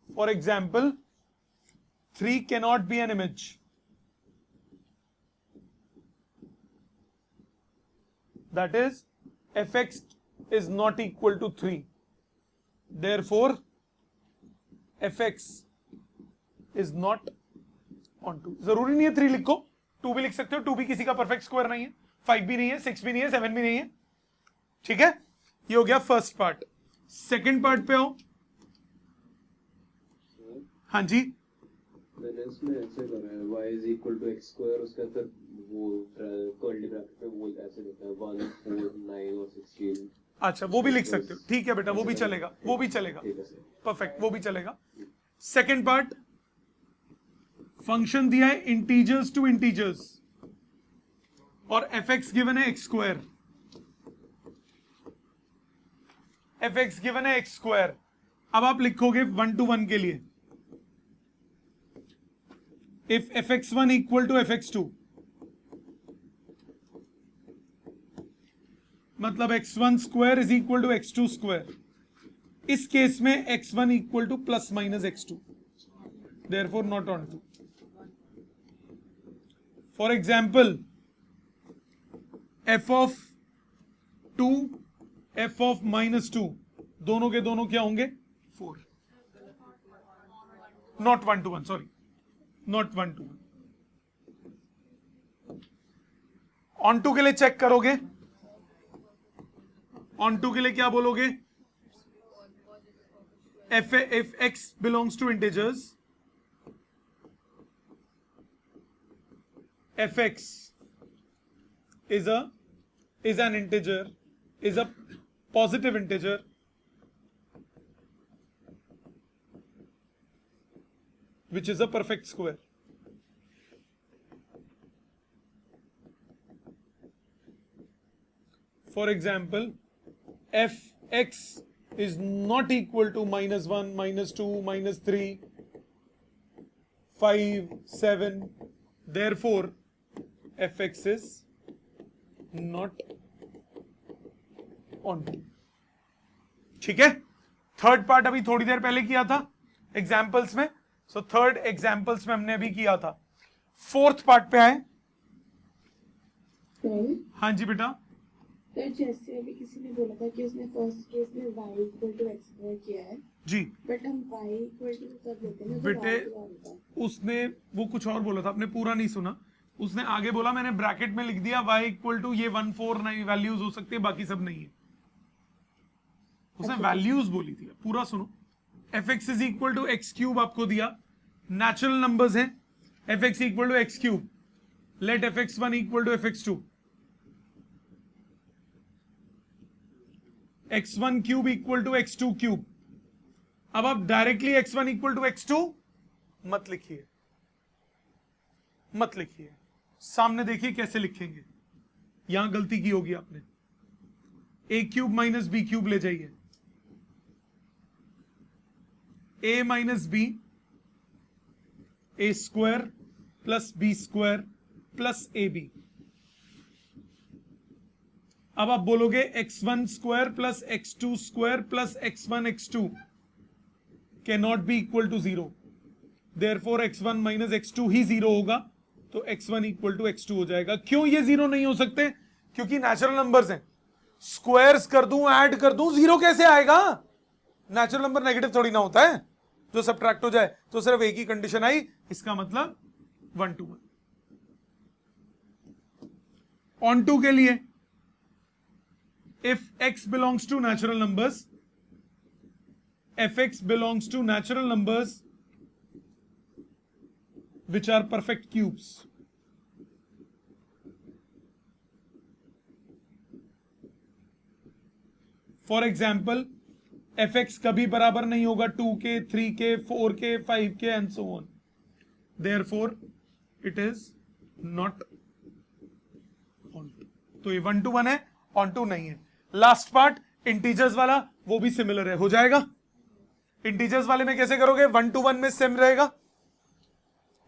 For example, 3 cannot be an image. that is fx is not equal to 3, therefore fx is not on 2. जरूरी नहीं है 3 लिखो, 2 भी लिख सकते हो, 2 भी किसी का परफेक्ट स्क्वायर नहीं है, 5 भी नहीं है, 6 भी नहीं है, 7 भी नहीं है. ठीक है, ये हो गया फर्स्ट पार्ट. सेकंड पार्ट पे आओ. हाँ जी, मैंने इसमें ऐसे करा है y is equal to x square, उसके अंदर वो कर्ली ब्रैकेट पे वो ऐसे लिखा है 1 4 9 और 16. अच्छा वो भी लिख सकते हो, ठीक है बेटा, वो भी चलेगा, वो भी चलेगा, ठीक है सर. परफेक्ट, वो भी चलेगा. सेकंड पार्ट, फंक्शन दिया है इंटीजर्स टू इंटीजर्स और fx गिवन है x स्क्वायर. fx गिवन है x स्क्वायर. अब आप लिखोगे 1 to 1 के लिए, if fx1 equal to fx2, मतलब x1 square is equal to x2 square. इस केस में x1 इक्वल टू plus minus x2, therefore not on 2. For example f of 2 f of minus 2 दोनों के दोनों क्या होंगे 4. Not 1 to 1, sorry, not 1 to 1. On 2 के लिए चेक करोगे, ऑन 2 के लिए क्या बोलोगे, if x belongs to integers, fx is an integer, is a positive integer, which is a perfect square. For example, fx is not equal to minus 1, minus 2, minus 3, 5, 7. Therefore, fx is not on 2. ठीक है, third part अभी थोड़ी देर पहले किया था examples में. So third examples में हमने अभी किया था. फोर्थ पार्ट पे आए. हाँ जी बेटा. तो जैसे अभी किसी ने बोला था कि उसने फर्स्ट केस में y equal to x square किया है जी, बट हम y इक्वल टू तब लेते हैं बेटे उसने वो कुछ और बोला था, आपने पूरा नहीं सुना. उसने आगे बोला, मैंने ब्रैकेट में लिख दिया y इक्वल टू ये 1 4 9 वैल्यूज हो सकती है, बाकी सब नहीं है. उसने वैल्यूज बोली थी, पूरा सुनो. fx is equal to x cube आपको दिया, नेचुरल नंबर्स हैं. fx equal to x cube, let fx1 equal to fx2, x1 cube equal to x2 cube. अब आप directly x1 equal to x2 मत लिखिए, मत लिखिए, सामने देखिए कैसे लिखेंगे. यहां गलती की होगी आपने. a cube minus b cube ले जाइए, a minus b, a square plus b square plus a b. अब आप बोलोगे x1 square plus x2 square plus x1 x2 can not be equal to 0, therefore x1 minus x2 ही 0 होगा, तो x1 equal to x2 हो जाएगा. क्यों ये 0 नहीं हो सकते? क्योंकि नेचुरल नंबर्स हैं. स्क्वायर्स कर दूं, ऐड कर दूं, 0 कैसे आएगा? नेचुरल नंबर नेगेटिव थोड़ी ना होता है जो सब्ट्रैक्ट हो जाए. तो सिर्फ एक ही कंडीशन आई, इसका मतलब 1 to 1. ऑन 2 के लिए, if x belongs to natural numbers, fx belongs to natural numbers which are perfect cubes. For example, fx कभी बराबर नहीं होगा 2 के, 3 के, 4 के, 5 के and so on. Therefore, it is not on 2. तो ये 1 to 1 है, on 2 नहीं है. लास्ट पार्ट इंटीजर्स वाला, वो भी सिमिलर है, हो जाएगा. इंटीजर्स वाले में कैसे करोगे? 1 to 1 में सेम रहेगा,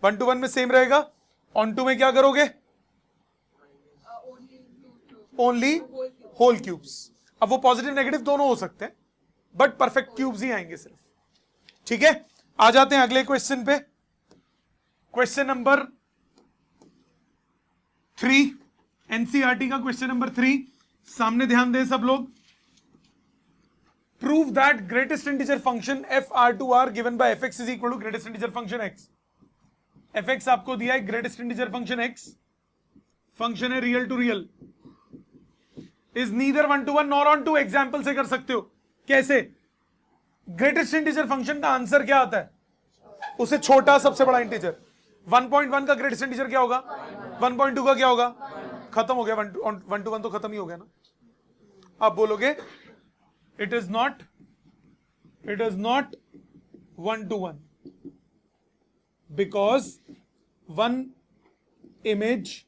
1 to 1 में सेम रहेगा. ऑन 2 में क्या करोगे? Only whole cubes. अब वो पॉजिटिव नेगेटिव दोनों हो सकते हैं, बट परफेक्ट क्यूब्स ही आएंगे सिर्फ. ठीक है, आ जाते हैं अगले क्वेश्चन पे. क्वेश्चन नंबर 3, एनसीईआरटी का क्वेश्चन नंबर 3. सामने ध्यान दें सब लोग। Prove that greatest integer function F R to R given by F x is equal to greatest integer function X. F X आपको दिया है greatest integer function X, function है real to real, is neither 1 to 1 nor onto. Example से कर सकते हो। कैसे? Greatest integer function का आंसर क्या आता है? उसे छोटा सबसे बड़ा इंटीजर। 1.1 का ग्रेटेस्ट इंटीजर क्या होगा? 1.2 का क्या होगा? खत्म हो गया। 1 to 1 तो खत्म ही हो गया ना। आप बोलोगे it is not 1 to 1 because one image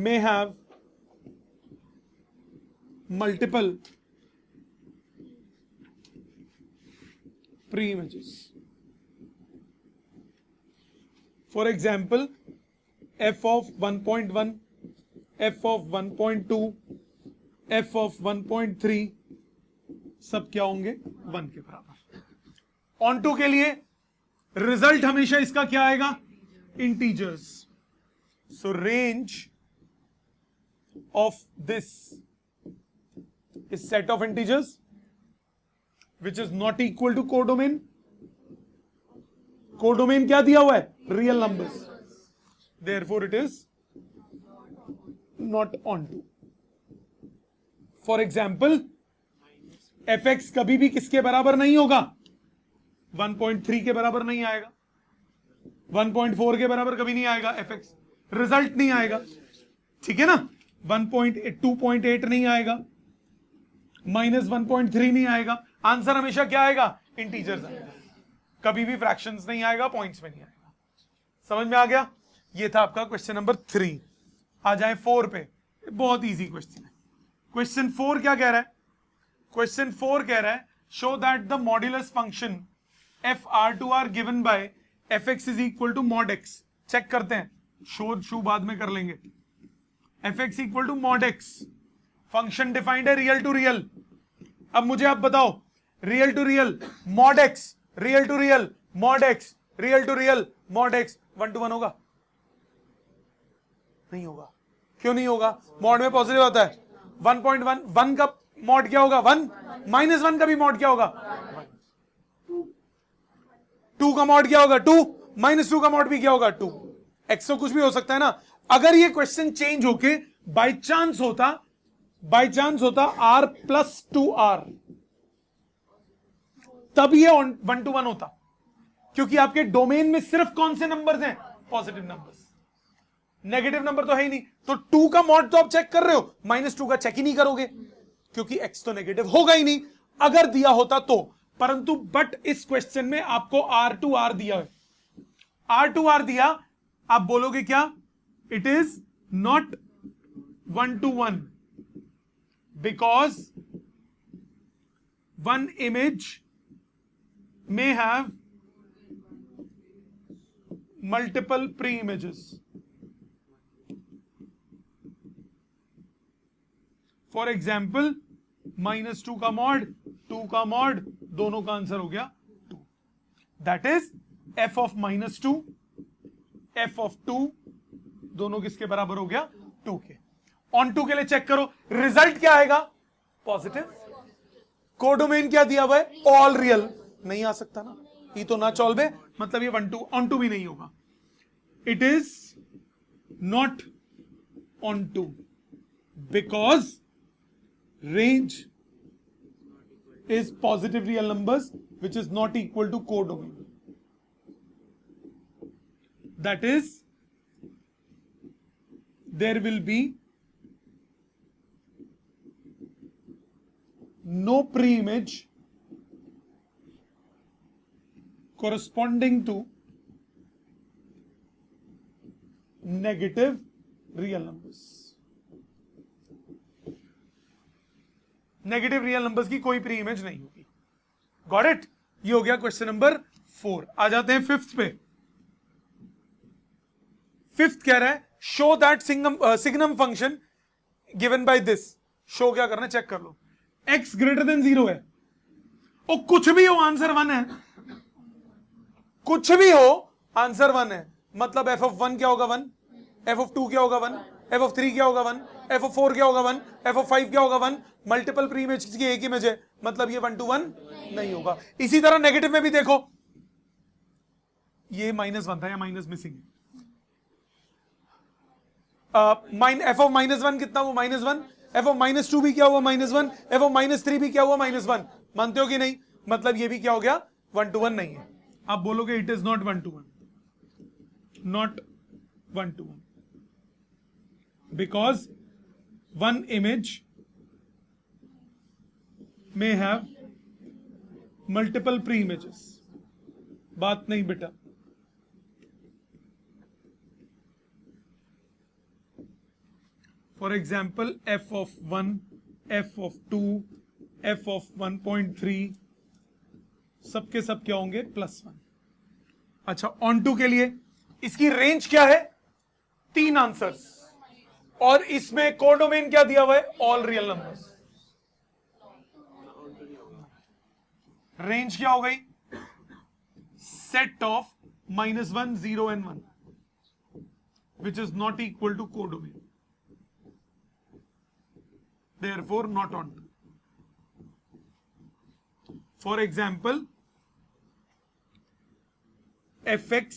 may have multiple pre-images. For example, f of 1.1, f of 1.2, f of 1.3 सब क्या होंगे? 1 के बराबर। ऑन टू के लिए रिजल्ट हमेशा इसका क्या आएगा? Integers. So range of this is set of integers which is not equal to codomain. Codomain क्या दिया हुआ है? Real numbers. Therefore it is not onto. For example, fx कभी भी किसके बराबर नहीं होगा? 1.3 के बराबर नहीं आएगा, 1.4 के बराबर कभी नहीं आएगा fx, रिजल्ट नहीं आएगा। ठीक है ना? 2.8 नहीं आएगा, -1.3 नहीं आएगा। आंसर हमेशा क्या आएगा? इंटीजर्स आएगा, कभी भी फ्रैक्शंस नहीं आएगा, पॉइंट्स में नहीं आएगा। समझ में आ गया? ये था आपका क्वेश्चन नंबर 3। आ जाए 4 पे। बहुत इजी क्वेश्चन है। क्वेश्चन 4 क्या कह रहा है? क्वेश्चन 4 कह रहा है show that the modulus function F R to R given by F x is equal to mod x. Check करते हैं, शो बाद में कर लेंगे। F x equal to mod x, function defined है रियल टू रियल। अब मुझे आप बताओ, real to real mod x, real to real mod x, real to real mod x 1 to 1 होगा? नहीं होगा। क्यों नहीं होगा? मॉड में पॉजिटिव होता है। 1.1 1 का मॉड क्या होगा? 1। -1 का भी मॉड क्या होगा? 2 का मॉड क्या होगा? 2। -2 का मॉड भी क्या होगा? 2। एक्स तो कुछ भी हो सकता है ना। अगर ये क्वेश्चन चेंज होके बाय चांस होता r + 2r, तब ये 1 to 1 होता, क्योंकि आपके डोमेन में सिर्फ कौन से नंबर्स हैं? Positive numbers. नेगेटिव नंबर तो है ही नहीं। तो 2 का मॉड तो आप चेक कर रहे हो, -2 का चेक ही नहीं करोगे, क्योंकि x तो नेगेटिव होगा ही नहीं। अगर दिया होता तो, परंतु बट इस क्वेश्चन में आपको r2r दिया है। r2r दिया, आप बोलोगे क्या? It is not 1 to 1 because one image may have multiple pre-images. For example, -2 का मॉड, 2 का मॉड, दोनों का आंसर हो गया 2। That is f of -2, f of 2 दोनों किसके बराबर हो गया? 2 के। ऑन 2 के लिए चेक करो, रिजल्ट क्या आएगा? पॉजिटिव। कोडोमेन क्या दिया हुआ है? All real. नहीं आ सकता ना, ई तो ना चॉल्व है, मतलब ये 1 to ऑन 2 भी नहीं होगा। It is not on 2 because range is positive real numbers which is not equal to codomain. That is, there will be no pre-image corresponding to negative real numbers. Negative real numbers की कोई pre image नहीं होगी। Got it? ये हो गया question number 4। आ जाते हैं 5th पे। 5th कह रहा है show that signum function given by this. Show क्या करना है? चेक कर लो। x ग्रेटर देन 0 है, और कुछ भी हो आंसर 1 है, कुछ भी हो आंसर 1 है, मतलब f of 1 क्या होगा? 1। f of 2 क्या होगा? 1। एफ ऑफ 3 क्या होगा 1, एफ ऑफ 4 क्या होगा 1, एफ ऑफ 5 क्या होगा 1, मल्टीपल प्री इमेज की एक इमेज है, मतलब ये 1 to 1 नहीं होगा। इसी तरह नेगेटिव में भी देखो, ये -1 था या माइनस मिसिंग है, एफ ऑफ -1 कितना हुआ -1, एफ ऑफ -2 भी क्या हुआ -1, एफ ऑफ -3 भी क्या हुआ -1, मानते हो कि नहीं, मतलब ये भी क्या हो गया 1 to 1 नहीं है। आप बोलोगे it is not 1 to 1, not 1 to 1, because one image may have multiple pre-images। बात नहीं बेटा, for example f of 1, f of 2, f of 1.3 सबके सब क्या होंगे +1। अच्छा, ऑन टू के लिए इसकी रेंज क्या है, 3 आंसर्स, और इसमें कोडोमेन क्या दिया हुआ है, ऑल रियल नंबर्स। रेंज क्या हो गई, set of -1, 0 and 1 which is not equal to codomain, therefore not on to। for example fx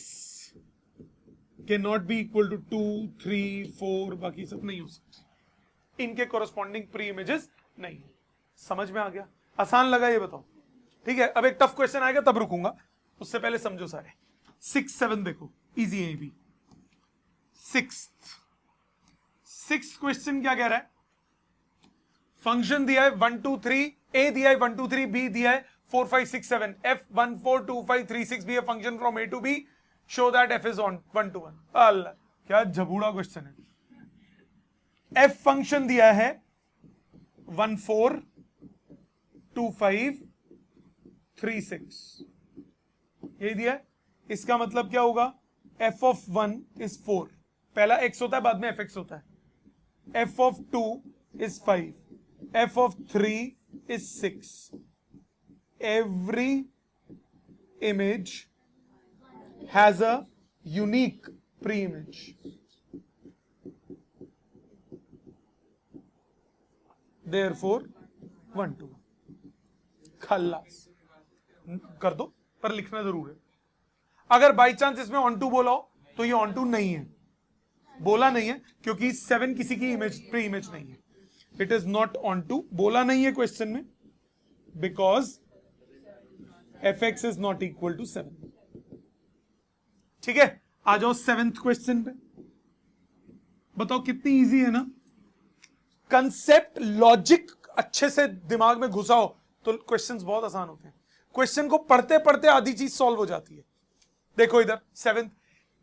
cannot be equal to 2, 3, 4, बाकी सब नहीं हो सकते, इनके कोरस्पॉन्डिंग प्री इमेजेस नहीं। समझ में आ गया, आसान लगा ये बताओ, ठीक है। अब एक टफ क्वेश्चन आएगा तब रुकूंगा, उससे पहले समझो सारे। 6, 7 देखो, इजी है ये भी। 6th क्वेश्चन क्या कह रहा है, फंक्शन दिया है 1 2 3, ए दिया है 1 2 3, बी दिया है 4 5 6 7, f 1 4 2 5 3 6 be a function from a to b, show that f is on 1 to 1। अल्लाह, क्या झबूड़ा क्वेश्चन है। f फंक्शन दिया है 1 4 2 5 3 6, ये दिया है, इसका मतलब क्या होगा, f of 1 is 4, पहला x होता है बाद में fx होता है, f of 2 is 5, f of 3 is 6, every image has a unique pre-image, therefore 1 to 1। खल्लास कर दो, पर लिखना जरूर है। अगर बाई चांस इसमें ऑन टू बोला हो तो ये ऑन टू नहीं है, बोला नहीं है, क्योंकि 7 किसी की इमेज प्री इमेज नहीं है, it is not onto, बोला नहीं है क्वेश्चन में, because fx is not equal to 7। ठीक है, आ जाओ 7th क्वेश्चन पे, बताओ कितनी इजी है ना। कंसेप्ट लॉजिक अच्छे से दिमाग में घुसा हो तो क्वेश्चंस बहुत आसान होते हैं, क्वेश्चन को पढ़ते पढ़ते आधी चीज सॉल्व हो जाती है। देखो इधर 7th,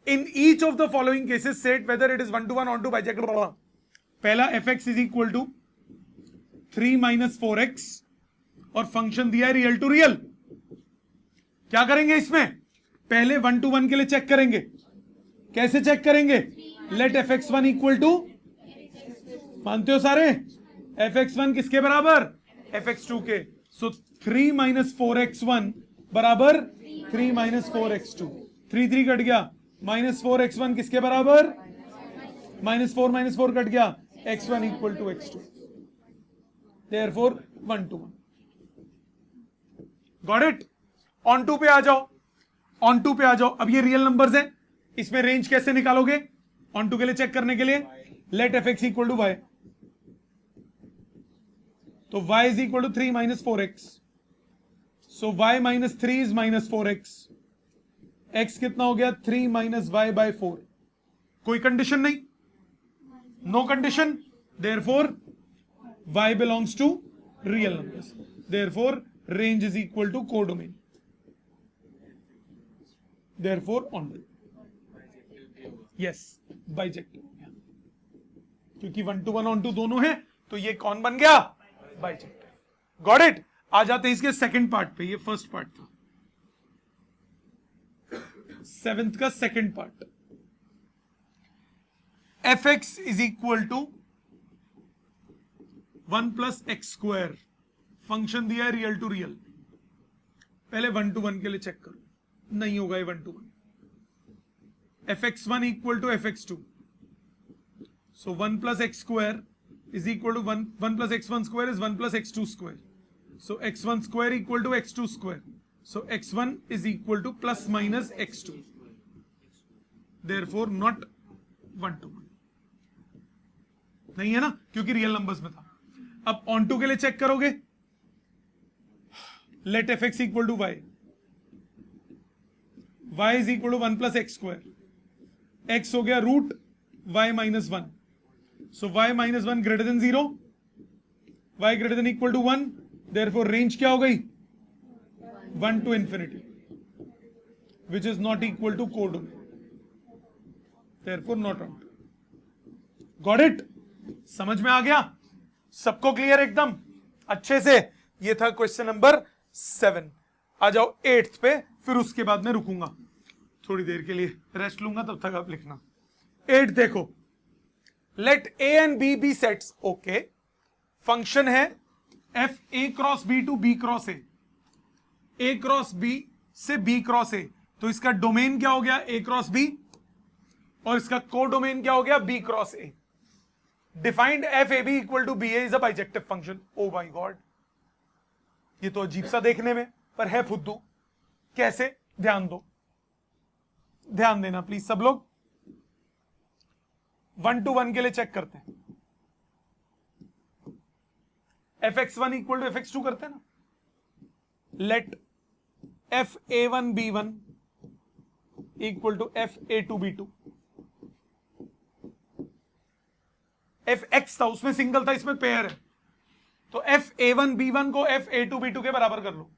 in each of the following cases set whether it is 1 to 1 onto bijective. पहला fx is equal to 3 - 4x और फंक्शन दिया है रियल टू रियल। क्या करेंगे इसमें, पहले 1 to 1 के लिए चेक करेंगे, कैसे चेक करेंगे, लेट fx1 इक्वल टू, मानते हो सारे, fx1 किसके बराबर, fx2 के, सो 3 - 4x1 बराबर 3 - 4x2, 3 3 कट गया, -4x1 किसके बराबर, -4 - 4 कट गया, x1 equal to x2, therefore 1 to 1। Got it. Onto पे आ जाओ, ऑन टू पे आ जाओ। अब ये रियल नंबर्स हैं, इसमें रेंज कैसे निकालोगे, ऑन टू के लिए चेक करने के लिए, let fx equal to y, तो y is equal to 3 - 4x, so y - 3 is -4x, x कितना हो गया, 3 - y/ 4। कोई कंडीशन नहीं, no condition, therefore y belongs to real numbers, therefore range is equal to codomain, therefore onto, yes bijective, क्योंकि 1 to 1 on to दोनों है, तो ये कौन बन गया, बाइजेक्टिव। Got it. आ जाते हैं इसके सेकंड पार्ट पे, ये फर्स्ट पार्ट था, 7th का second part. fx is equal to 1 + x², function दिया है रियल टू रियल। पहले 1 to 1 के लिए चेक करो, नहीं होगा ये 1 to 1। fx1 equal to fx2, So 1 plus x square is equal to 1 plus x1 square is 1 plus x2 square. So x1 square equal to x2 square. So x1 is equal to plus minus x2. Therefore not 1 to 1. नहीं है ना, क्योंकि real numbers में था. अब on to के लिए check करोगे. Let F x equal to y. y is equal to 1 plus x square. x हो गया root y minus 1. So y minus 1 greater than 0. y greater than equal to 1. Therefore range क्या हो गई? 1 to infinity. Which is not equal to codomain. Therefore not out. Got it? समझ में आ गया? सबको clear एकदम अच्छे से? ये था क्वेश्चन नंबर 7. आ जाओ 8th पे, फिर उसके बाद मैं रुकूंगा थोड़ी देर के लिए, रेस्ट लूंगा, तब तक आप लिखना. 8 देखो. Let A and B be sets. Okay, function है F A cross B to B cross A. A cross B से बी क्रॉस ए. तो इसका डोमेन क्या हो गया? A cross B. और इसका को डोमेन क्या हो गया? B cross A. Defined F A B equal to B A is a bijective function. Oh my god, ये तो अजीब सा देखने में, पर है फुद्दू. कैसे? ध्यान दो, ध्यान देना प्लीज सब लोग. 1 to 1 के लिए चेक करते हैं. F X one equal to F X two करते हैं ना. Let F A one B one equal to F A to B two. F X था, उसमें सिंगल था, इसमें पेयर है. तो F A one B one को F A to B two के बराबर कर लो.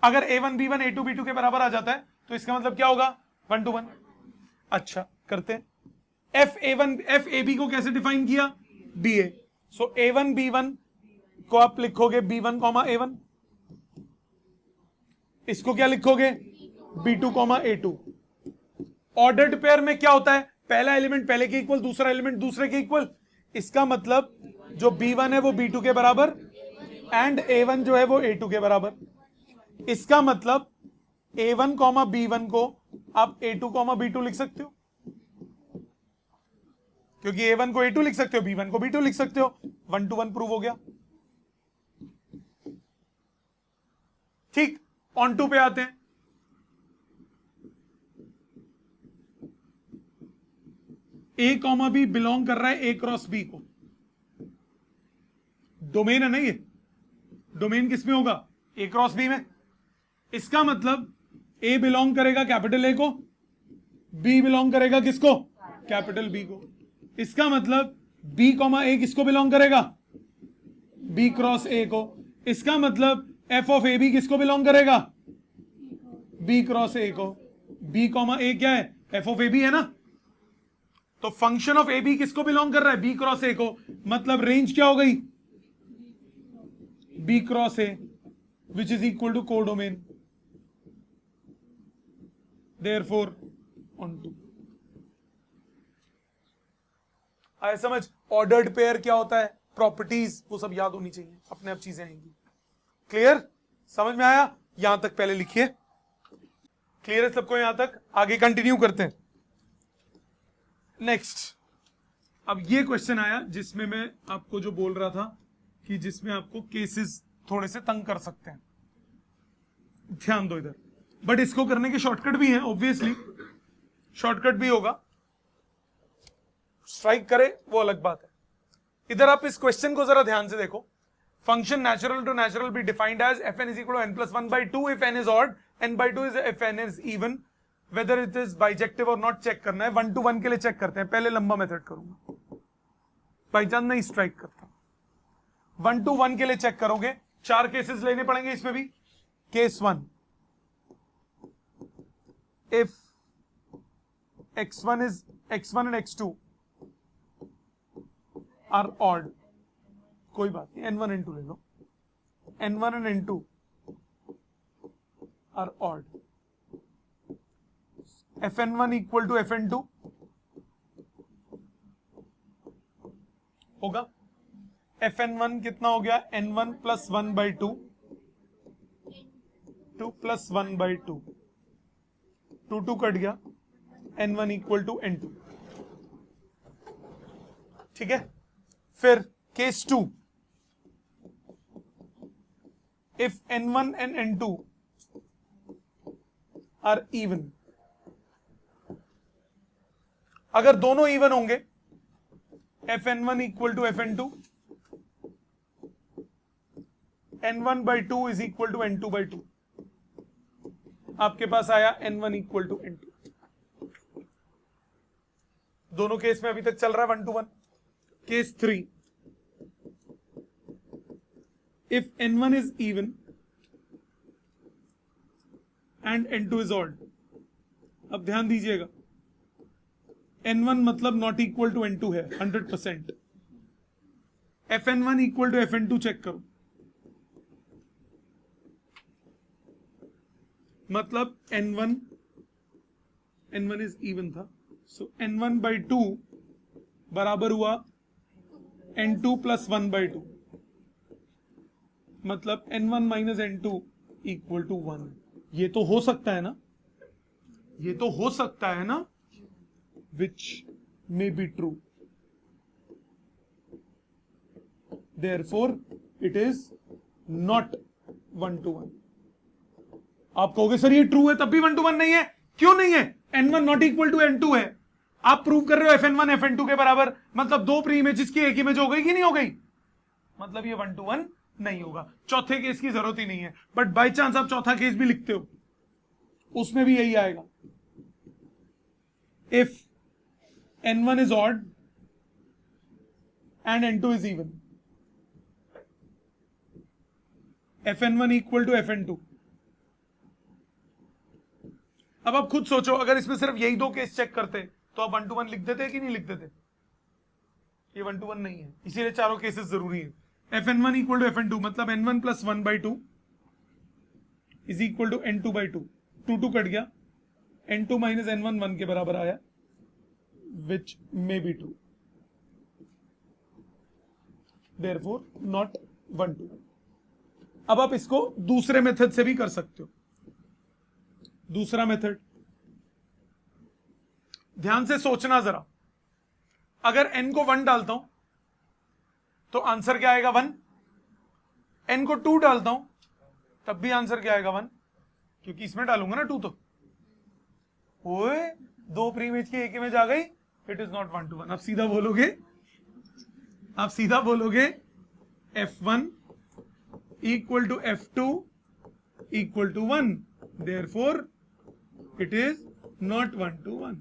अगर A1 B1 A2 B2 के बराबर आ जाता है तो इसका मतलब क्या होगा? 1 to 1. अच्छा करते हैं. एफ ए बी को कैसे डिफाइन किया? बी ए. सो A1 B1 को आप लिखोगे B1 कॉमा A1. इसको क्या लिखोगे? B2 comma A2. Ordered pair में क्या होता है? पहला एलिमेंट पहले के इक्वल, दूसरा एलिमेंट दूसरे के इक्वल. इसका मतलब जो B1 है वो B2 के बराबर एंड A1 जो है वो A2 के बराबर. इसका मतलब A1 कॉमा B1 को आप A2 कॉमा B2 लिख सकते हो, क्योंकि A1 को A2 लिख सकते हो, B1 को B2 लिख सकते हो. 1 to 1 प्रूव हो गया. ठीक, ऑन टू पे आते हैं. A कॉमा B बिलोंग कर रहा है A क्रॉस B को. डोमेन है ना ये. डोमेन किस में होगा? A क्रॉस B में. इसका मतलब A बिलोंग करेगा कैपिटल A को, B बिलोंग करेगा किसको? कैपिटल B को. इसका मतलब B कॉमा A किसको बिलोंग करेगा? B क्रॉस A को. इसका मतलब F ऑफ A B किसको बिलोंग करेगा? B क्रॉस A को. B कॉमा A क्या है? F ऑफ A B है ना. तो फंक्शन ऑफ A B किसको बिलोंग कर रहा है? B क्रॉस A को. मतलब रेंज क्या हो गई? B cross A, which is equal to codomain. Therefore on to. आया समझ? ऑर्डर्ड पेयर क्या होता है, प्रॉपर्टीज, वो सब याद होनी चाहिए, अपने आप चीजें आएंगी. क्लियर? समझ में आया? यहां तक पहले लिखिए. क्लियर है सबको यहां तक? आगे कंटिन्यू करते हैं. नेक्स्ट, अब ये क्वेश्चन आया जिसमें मैं आपको जो बोल रहा था कि जिसमें आपको केसेस थोड़े से तंग कर सकते हैं. ध्यान दो इधर. बट इसको करने के शॉर्टकट भी हैं, ऑब्वियसली शॉर्टकट भी होगा. स्ट्राइक करे वो अलग बात है. इधर आप इस क्वेश्चन को जरा ध्यान से देखो. Function natural to natural be defined as f n is equal to n plus 1/2 if n is odd, n/2 is if n is even, whether it is bijective और नॉट. चेक करना है. 1 to 1 के लिए check करते हैं. पहले लंबा method करूंगा, बाई चांस नहीं स्ट्राइक करता. 1 to 1 के लिए चेक करोगे. 4 केसेस लेने पड़ेंगे इसमें भी. Case 1, if x1 and x2 are odd, कोई बात नहीं, n1 n2 ले लो. n1 and n2 are odd. fn1 equal to fn2 होगा. fn1 कितना हो गया? n1 plus 1/2, 2 plus 1/2, 2 2 कट गया. n1 equal to n2. ठीक है, फिर case 2, if n1 and n2 are even, अगर दोनों इवन होंगे, fn1 equal to fn2, n1/2 is equal to n2/2, आपके पास आया n1 इक्वल टू n2। दोनों केस में अभी तक चल रहा है 1 to 1। Case 3, if n1 is even and n2 is odd, अब ध्यान दीजिएगा, n1 मतलब नॉट इक्वल टू n2 है 100%। fn1 equal to fn2 check करो, मतलब n1 इज इवन था, सो n1/2 बराबर हुआ n2 + 1/2, मतलब n1 minus n2 equal to 1। ये तो हो सकता है ना, ये तो हो सकता है ना, which may be true, therefore it is not 1 to 1। आप कहोगे सर ये ट्रू है तब भी 1 to 1 नहीं है, क्यों नहीं है? n1 not equal to n2 है, आप प्रूव कर रहे हो fn1 fn2 के बराबर, मतलब दो प्री इमेजेस की एक इमेज हो गई कि नहीं हो गई, मतलब ये 1 to 1 नहीं होगा। चौथे केस की जरूरत ही नहीं है, बट बाय चांस आप चौथा केस भी लिखते हो, उसमें भी यही आएगा, if n1 is odd and n2 is even, fn1 equal to fn2। अब आप खुद सोचो, अगर इसमें सिर्फ यही दो केस चेक करते तो आप 1 to 1 लिख देते कि नहीं लिख देते? ये 1 to 1 नहीं है, इसीलिए चारों केसेस जरूरी है। fn1 इक्वल टू fn2, मतलब n1 + 1/2 is equal to n2/2, 2 cut गया, n2 माइनस n1 1 के बराबर आया, which may be true, therefore not 1 to 1। अब आप इसको दूसरे मेथड से भी कर सकते हो। दूसरा मेथड, ध्यान से सोचना जरा, अगर n को 1 डालता हूं तो आंसर क्या आएगा 1, n को 2 डालता हूं तब भी आंसर क्या आएगा 1, क्योंकि इसमें डालूंगा ना 2 तो। ओए, दो प्री इमेज की एक इमेज आ गई, इट इज नॉट 1 to 1। आप सीधा बोलोगे f1 equal to f2 equal to 1, therefore it is not 1 to 1।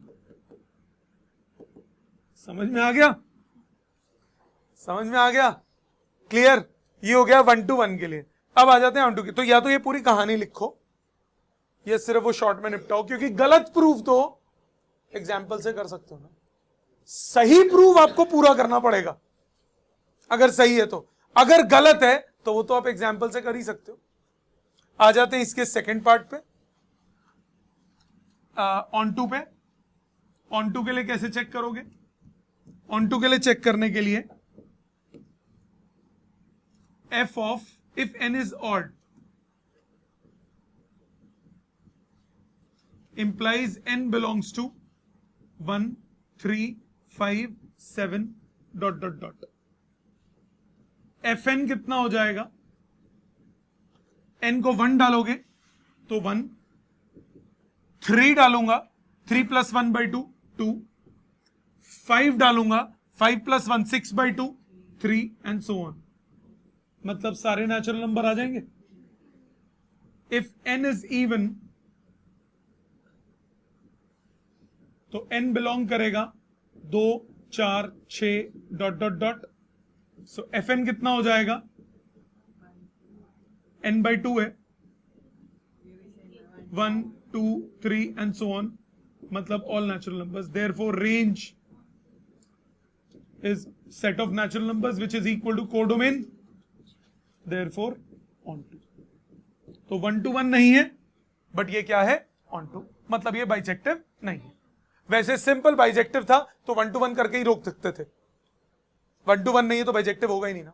समझ में आ गया? क्लियर? ये हो गया 1 to 1 के लिए। अब आ जाते हैं 1 to 2 के। तो या तो ये पूरी कहानी लिखो, या सिर्फ वो शॉर्ट में निपटाओ, क्योंकि गलत प्रूफ तो एग्जाम्पल से कर सकते हो ना, सही प्रूफ आपको पूरा करना पड़ेगा अगर सही है तो, अगर गलत है तो वो तो आप एग्जाम्पल से कर ही सकते हो। आ जाते हैं इसके सेकंड पार्ट पे, ऑन टू पे। ऑन टू के लिए कैसे चेक करोगे? ऑन टू के लिए चेक करने के लिए f of if n is odd implies n belongs to 1 3 5 7 ... fn कितना हो जाएगा? n को 1 डालोगे तो 1, 3 डालूंगा 3 + 1/2 2, 5 डालूंगा 5 + 1 6/2 3 एंड सो ऑन। मतलब सारे नेचुरल नंबर आ जाएंगे। इफ n इज इवन तो n बिलोंग करेगा 2 4 6 ... सो fn कितना हो जाएगा? n/2 है, 1 2 3 एंड सो ऑन, मतलब all natural numbers. Therefore range is set of natural numbers which is equal to codomain, therefore onto. तो 1 to 1 नहीं है, बट ये क्या है? ऑन टू, मतलब ये बाइजेक्टिव नहीं है। वैसे सिंपल बाइजेक्टिव था तो 1 to 1 करके ही रोक सकते थे, 1 to 1 नहीं है तो बाइजेक्टिव होगा ही नहीं ना,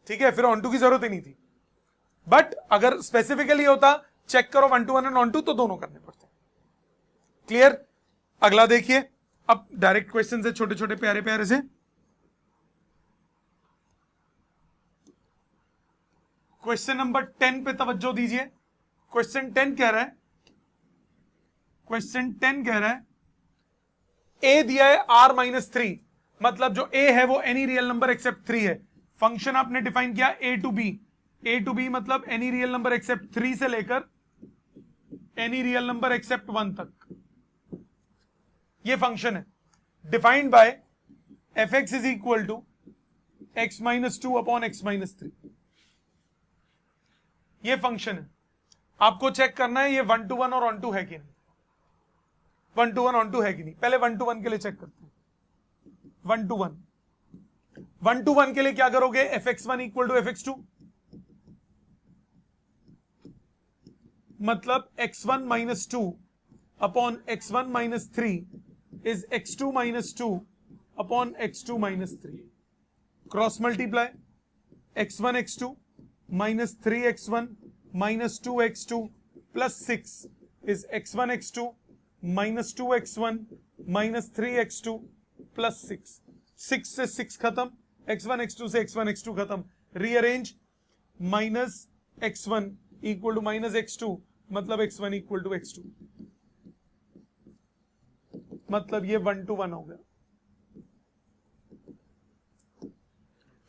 ठीक है, फिर ऑन टू की जरूरत ही नहीं थी। बट अगर स्पेसिफिकली होता चेक करो 1 to 1 एंड ऑन टू, तो दोनों करने पड़ते। क्लियर? अगला देखिए, अब डायरेक्ट क्वेश्चन है, छोटे छोटे प्यारे प्यारे से। क्वेश्चन नंबर 10 पे तवज्जो दीजिए। क्वेश्चन 10 कह रहा है, क्वेश्चन 10 कह रहा है ए दिया है r-3, मतलब जो a है वो एनी रियल नंबर एक्सेप्ट 3 है। फंक्शन आपने डिफाइन किया a टू b मतलब एनी रियल नंबर एक्सेप्ट 3 से लेकर एनी रियल नंबर एक्सेप्ट 1 तक, ये फंक्शन है। Defined by f(x) is equal to x-2 upon x-3, ये फंक्शन है। आपको चेक करना है ये 1 to 1 और ऑन टू है कि नहीं, 1 to 1 ऑन टू है कि नहीं। पहले 1 to 1 के लिए चेक करते हैं। 1 to 1 के लिए क्या करोगे, fx1 इक्वल टू fx2, मतलब x1 minus 2 upon x1 minus 3 is x2 minus 2 upon x2 minus 3। Cross multiply x1 x2 minus 3x1 minus 2x2 plus 6 is x1 x2 minus 2x1 minus 3x2 plus 6। 6 से 6 खत्म, x1 x2 से x1 x2 खत्म, rearrange minus x1 equal to minus x2, मतलब x1 equal to x2, मतलब ये 1 to 1 हो गया।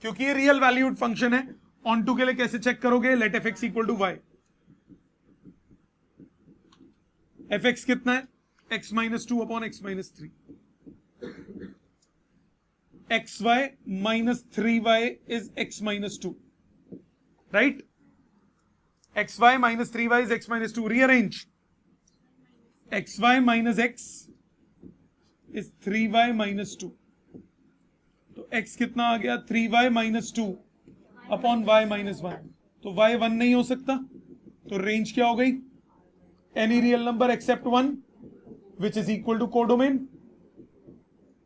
क्योंकि ये रियल वैल्यूड फंक्शन है। ऑन टू के लिए कैसे चेक करोगे, let fx equal to y। fx कितना है, x minus 2 upon x minus 3, xy minus 3y is x minus 2, right. xy minus 3y is x minus 2, rearrange xy minus x is 3y minus 2, तो x कितना आ गया, 3y minus 2 upon y minus 1, तो y 1 नहीं हो सकता, तो range क्या हो गई, any real number except 1 which is equal to codomain,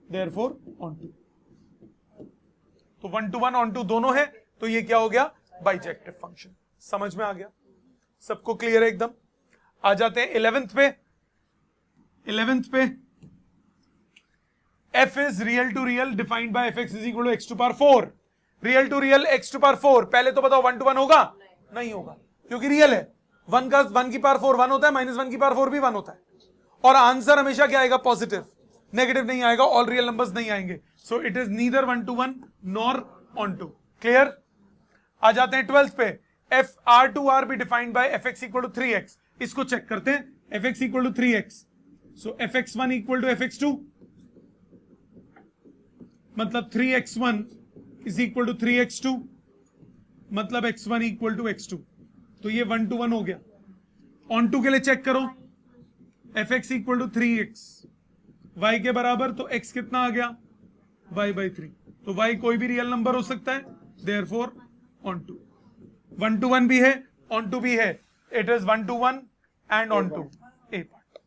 therefore onto. तो 1 to 1 ऑन टू दोनों है, तो ये क्या हो गया, बाइजेक्टिव फंक्शन। समझ में आ गया, सबको क्लियर है एकदम। आ जाते हैं 11th पे। 11th पे f is real to real defined by fx is equal to x to power 4। Real to real x to power 4, पहले तो बताओ 1 to 1 होगा, नहीं होगा, क्योंकि रियल है। 1 की पावर 4 1 होता है, माइनस 1 की पावर 4 भी 1 होता है, और आंसर हमेशा क्या आएगा, पॉजिटिव, नेगेटिव नहीं आएगा, ऑल रियल नंबर्स नहीं आएंगे। So it is neither 1 to 1 nor onto. Clear. आ जाते हैं 12th पे। f r to r be defined by fx equal to 3x। इसको चेक करते हैं, fx equal to 3x, so fx1 equal to fx2, मतलब 3x1 is equal to 3x2, मतलब x1 equal to x2, तो ये 1 to 1 हो गया। On to के लिए चेक करो, fx equal to 3x, y के बराबर, तो x कितना आ गया, y by 3, तो y कोई भी रियल नंबर हो सकता है, देयरफॉर ऑन टू। 1 to 1 भी है, ऑन टू भी है, it is 1 to 1 and onto, A part.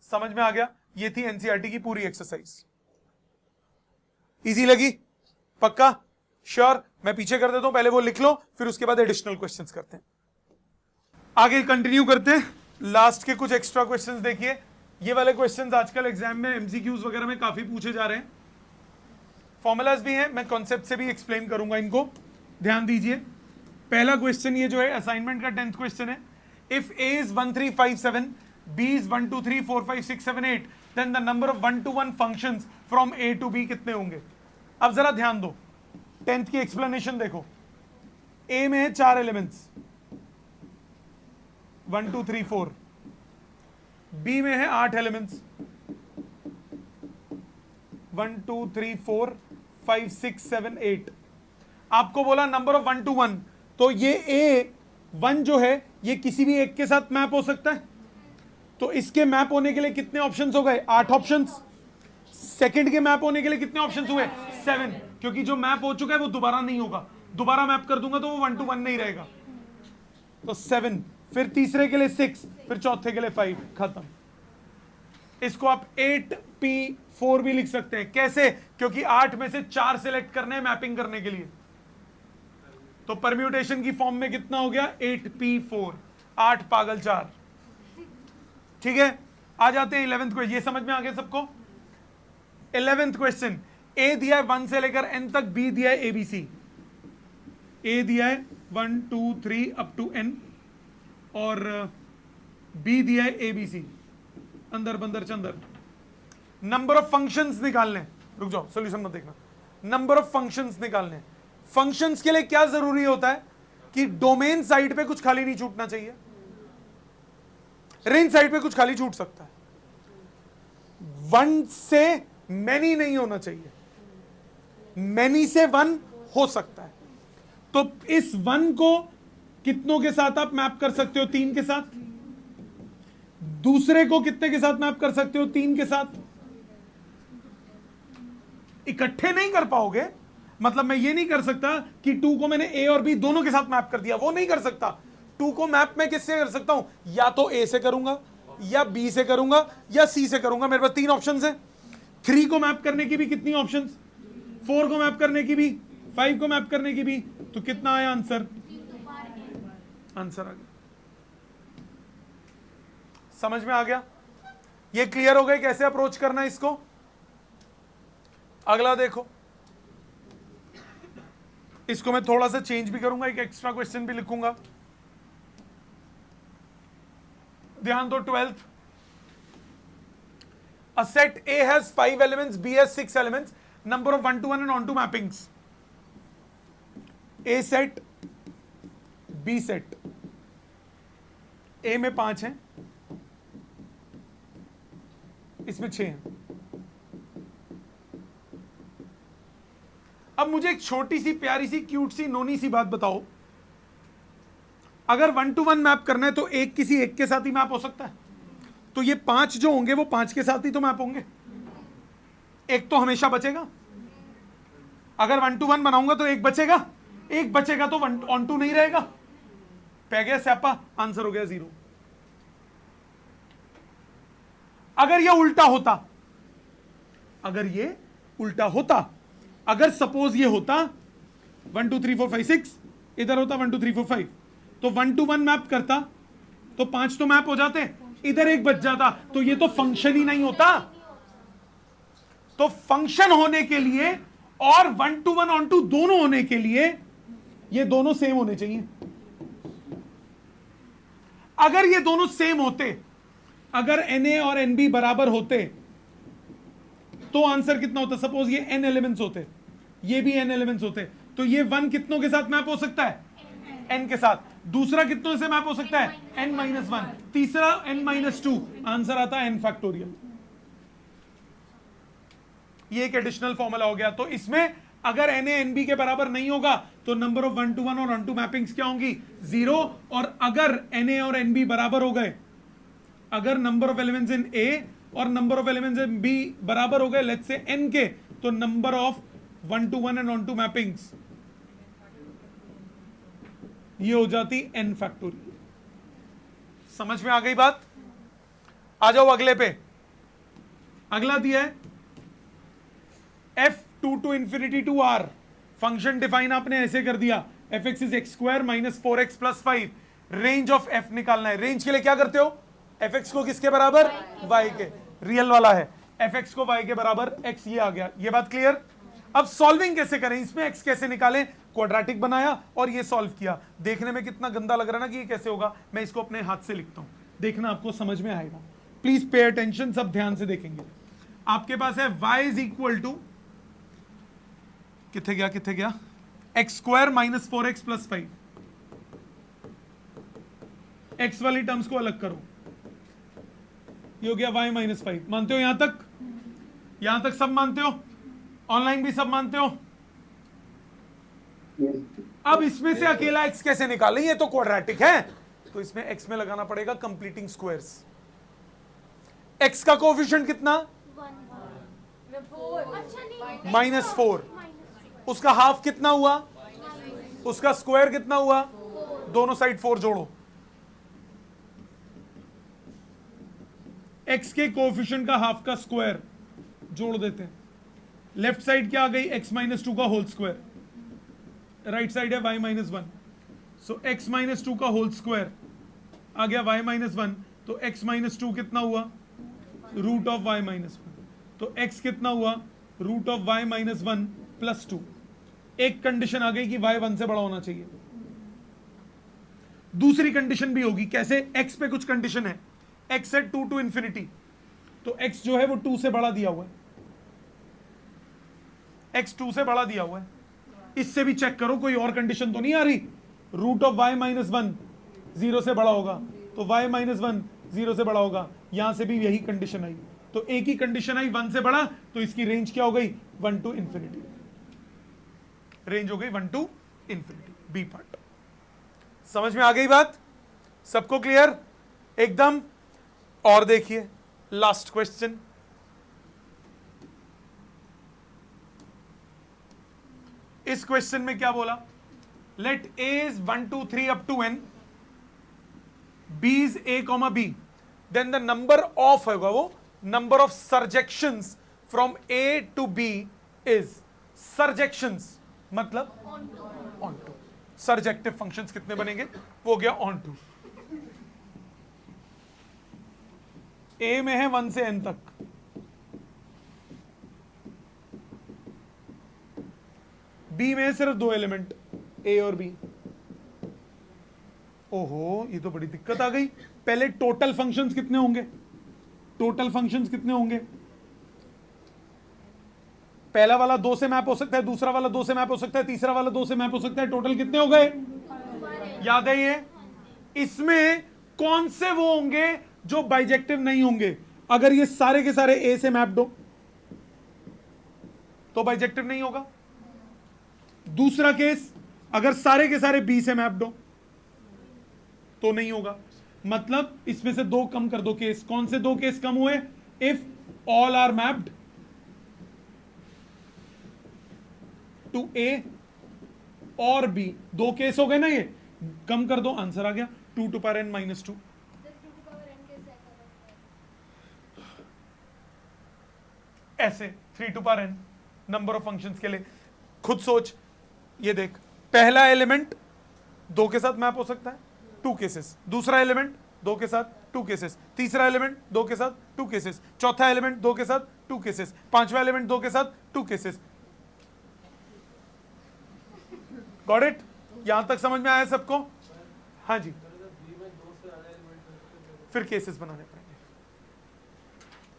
समझ में आ गया। ये थी एनसीईआरटी की पूरी एक्सरसाइज। इजी लगी, पक्का, श्योर। मैं पीछे कर देता हूं, पहले वो लिख लो, फिर उसके बाद एडिशनल क्वेश्चंस करते हैं। आगे कंटिन्यू करते हैं, लास्ट के कुछ एक्स्ट्रा क्वेश्चंस देखिए। ये वाले क्वेश्चंस आजकल एग्जाम में एमसीक्यूज वगैरह में काफी पूछे जा रहे हैं। फॉर्मूलाज भी हैं, मैं कॉन्सेप्ट से भी एक्सप्लेन करूंगा इनको, ध्यान दीजिए। पहला क्वेश्चन ये जो है असाइनमेंट का 10th क्वेश्चन है। If A is 1 3 5 7, B is 1 2 3 4 5 6 7 8, then the number of 1 to 1 functions from A to B कितने होंगे। अब जरा ध्यान दो, 10th की एक्सप्लेनेशन देखो। ए में है 4 एलिमेंट्स, 1 2 3 4, बी में है 8 एलिमेंट्स, 1 2 3 4 5 6 7 8। आपको बोला नंबर ऑफ 1 to 1, तो ये ए 1 जो है ये किसी भी एक के साथ मैप हो सकता है, तो इसके मैप होने के लिए कितने ऑप्शंस हो गए, 8 ऑप्शंस। सेकंड के मैप होने के लिए कितने ऑप्शंस हुए, 7, क्योंकि जो मैप हो चुका है वो दोबारा नहीं होगा, दोबारा मैप कर दूंगा तो वो 1 to 1 नहीं रहेगा, तो 7। फिर तीसरे के लिए 6, फिर चौथे के लिए 5, खत्म। इसको आप 8p4 भी लिख सकते हैं। कैसे, क्योंकि 8 में से 4 सिलेक्ट करने हैं मैपिंग करने के लिए, तो परम्यूटेशन की फॉर्म में कितना हो गया, 8p4, 8 पागल 4। ठीक है, आ जाते हैं 11th को। ये समझ में आ गया सबको। 11th क्वेश्चन, ए दिया है 1 से लेकर n तक, बी दिया है ABC। ए दिया है 1 2 3 अप टू n और बी दिया है ABC। अंदर बंदर चंदर, नंबर ऑफ फंक्शंस निकालने हैं। रुक जाओ, सॉल्यूशन मत देखना। नंबर ऑफ फंक्शंस निकालने हैं। फंक्शंस के लिए क्या जरूरी होता है कि डोमेन साइड पे कुछ खाली नहीं छूटना चाहिए, रेंज साइड पे कुछ खाली छूट सकता है, 1 से मैनी नहीं होना चाहिए, मैनी से 1 हो सकता है। तो इस 1 को कितनों के साथ आप मैप कर सकते हो? 3 के साथ। दूसरे को कितने के साथ मैप कर सकते हो? 3 के साथ। इकट्ठे नहीं कर पाओगे, मतलब मैं ये नहीं कर सकता कि 2 को मैंने ए और बी दोनों के साथ मैप कर दिया, वो नहीं कर सकता। 2 को मैप मैं किससे कर सकता हूं? या तो ए से करूंगा, या बी से करूंगा, या सी से करूंगा। मेरे पास 3 ऑप्शंस हैं। 3 को मैप करने की भी कितनी ऑप्शंस? 4 को मैप करने की भी, 5 को मैप करने की भी। तो कितना आया आंसर? आंसर आ गया। समझ में आ गया? ये क्लियर हो गए कैसे अप्रोच करना है इसको? अगला देखो, इसको मैं थोड़ा सा चेंज भी करूंगा, एक एक्स्ट्रा क्वेश्चन भी लिखूंगा। ध्यान दो, 12th, a set A has 5 elements, B has 6 elements, number of 1 to 1 and on to mappings. A set, B set, A में 5 हैं, इसमें 6 हैं। अब मुझे एक छोटी सी प्यारी सी क्यूट सी नोनी सी बात बताओ, अगर 1 to 1 मैप करना है तो एक किसी एक के साथ ही मैप हो सकता है? तो ये 5 जो होंगे वो 5 के साथ ही तो मैप होंगे, एक तो हमेशा बचेगा। अगर 1 to 1 बनाऊंगा तो एक बचेगा, एक बचेगा तो 1 on 2 नहीं रहेगा। पै गया स्यापा, आंसर हो गया 0। अगर ये उल्टा होता, अगर ये उल्टा होता, अगर सपोज ये होता 1 2 3 4 5 6, इधर होता 1 2 3 4 5, तो 1 to 1 मैप करता तो 5 तो मैप हो जाते, इधर एक बच जाता, तो ये तो फंक्शन ही नहीं होता। तो फंक्शन होने के लिए और 1 to 1 on to दोनों होने के लिए ये दोनों सेम होने चाहिए। अगर ये दोनों सेम होते, अगर Na और Nb बराबर होते, तो आंसर कितना होता? सपोज ये n एलिमेंट्स होते, ये भी n एलिमेंट्स होते, तो ये 1 कितनों के साथ मैप हो सकता है? n के साथ। दूसरा कितनों से मैप हो सकता है? n-1। तीसरा n-2। आंसर आता है n फैक्टोरियल। ये एक एडिशनल फॉर्मूला हो गया। तो इसमें अगर Na Nb के बराबर नहीं होगा तो नंबर ऑफ 1 to 1 और on to मैपिंग्स क्या होंगी? 0। और अगर Na और Nb बराबर हो गए, अगर number of elements in A और number of elements in B बराबर हो गए, लेट्स से n के, तो number of 1 to 1 and on to mappings ये हो जाती n फैक्टोरियल। समझ में आ गई बात? आ जाओ अगले पे। अगला दिया है f2 to infinity to r। Function define आपने ऐसे कर दिया, fx is x square minus 4x plus 5। Range of f निकालना है। रेंज के लिए क्या करते हो? fx को किसके बराबर? y के। रियल वाला है, fx को y के बराबर x, ये आ गया। ये बात क्लियर? अब सॉल्विंग कैसे करें, इसमें x कैसे निकालें? क्वाड्रेटिक बनाया और ये सॉल्व किया। देखने में कितना गंदा लग रहा है ना कि ये कैसे होगा। मैं इसको अपने हाथ से लिखता हूं, देखना आपको समझ में आएगा। प्लीज पे अटेंशन, सब ध्यान से देखेंगे। आपके पास है y इज इक्वल टू, कितने गया कितने गया, x square minus 4x plus 5। x वाली टर्म्स को अलग करो, ये हो गया y माइनस 5। मानते हो यहां तक? यहां तक सब मानते हो? ऑनलाइन भी सब मानते हो? अब इसमें से अकेला x कैसे निकालें? ये तो क्वाड्रेटिक है, तो इसमें x में लगाना पड़ेगा कंप्लीटिंग स्क्वायर्स। x का कोएफिशिएंट कितना? -4। उसका हाफ कितना हुआ? उसका स्क्वायर कितना हुआ? दोनों साइड 4 जोड़ो। x के कोएफिशिएंट का हाफ का स्क्वायर जोड़ देते हैं। लेफ्ट साइड क्या आ गई? x माइनस 2 का होल स्क्वायर। राइट साइड है y माइनस 1, सो x माइनस 2 का होल स्क्वायर आ गया y माइनस 1। तो x माइनस 2 कितना हुआ? Root of y minus 1। तो x कितना हुआ, root of y minus 1 plus 2। एक कंडीशन आ गई कि y 1 से बड़ा होना चाहिए। दूसरी कंडीशन भी होगी, कैसे, x पे कुछ कंडीशन है, x सेट 2 टू इंफिनिटी, तो x जो है वो 2 से बड़ा दिया हुआ है, x 2 से बड़ा दिया हुआ है। इससे भी चेक करो कोई और कंडीशन तो नहीं आ रही, रूट ऑफ y माइनस 1 0 से बड़ा होगा, तो y माइनस 1 0 से बड़ा होगा, यहां से भी यही कंडीशन आई, तो एक ही कंडीशन आई 1 से बड़ा, तो इसकी रेंज क्या हो गई, 1 टू इंफिनिटी, रेंज हो गई 1 टू इंफिनिटी, बी पार्ट। समझ में आ गई बात, सबको क्लियर एकदम। और देखिए लास्ट क्वेश्चन, इस क्वेश्चन में क्या बोला, late a is 1 2 3 up to n, b is a comma b, then the number of होगा वो number of surjections from a to b is, surjections मतलब onto, surjective functions कितने बनेंगे, वो हो गया onto। a में है 1 से n तक, b में है सिर्फ 2 एलिमेंट a और b। ओहो ये तो बड़ी दिक्कत आ गई, पहले टोटल फंक्शंस कितने होंगे, टोटल फंक्शंस कितने होंगे, पहला वाला 2 से मैप हो सकता है, दूसरा वाला 2 से मैप हो सकता है, तीसरा वाला 2 से मैप हो सकता है, टोटल कितने हो गए, याद है ये। इसमें कौन से वो होंगे जो बाइजेक्टिव नहीं होंगे, अगर ये सारे के सारे a से मैप्ड हो तो बाइजेक्टिव नहीं होगा। दूसरा केस, अगर सारे के सारे b से मैप्ड हो तो नहीं होगा। मतलब इसमें से 2 कम कर दो केस, कौन से 2 केस कम हुए, if all are mapped to a और b, 2 केस हो गए ना, ये कम कर दो, आंसर आ गया 2 टू पावर n माइनस 2। ऐसे 3 to power n number of functions के लिए खुद सोच, ये देख, पहला एलिमेंट 2 के साथ मैप हो सकता है 2 केसेस, दूसरा एलिमेंट 2 के साथ 2 केसेस, तीसरा एलिमेंट 2 के साथ 2 केसेस, चौथा एलिमेंट 2 के साथ 2 केसेस, पांचवा एलिमेंट 2 के साथ 2 केसेस। गॉट इट, यहां तक समझ में आया सबको, हाँ जी, फिर केसेस बनाने पड़ेंगे।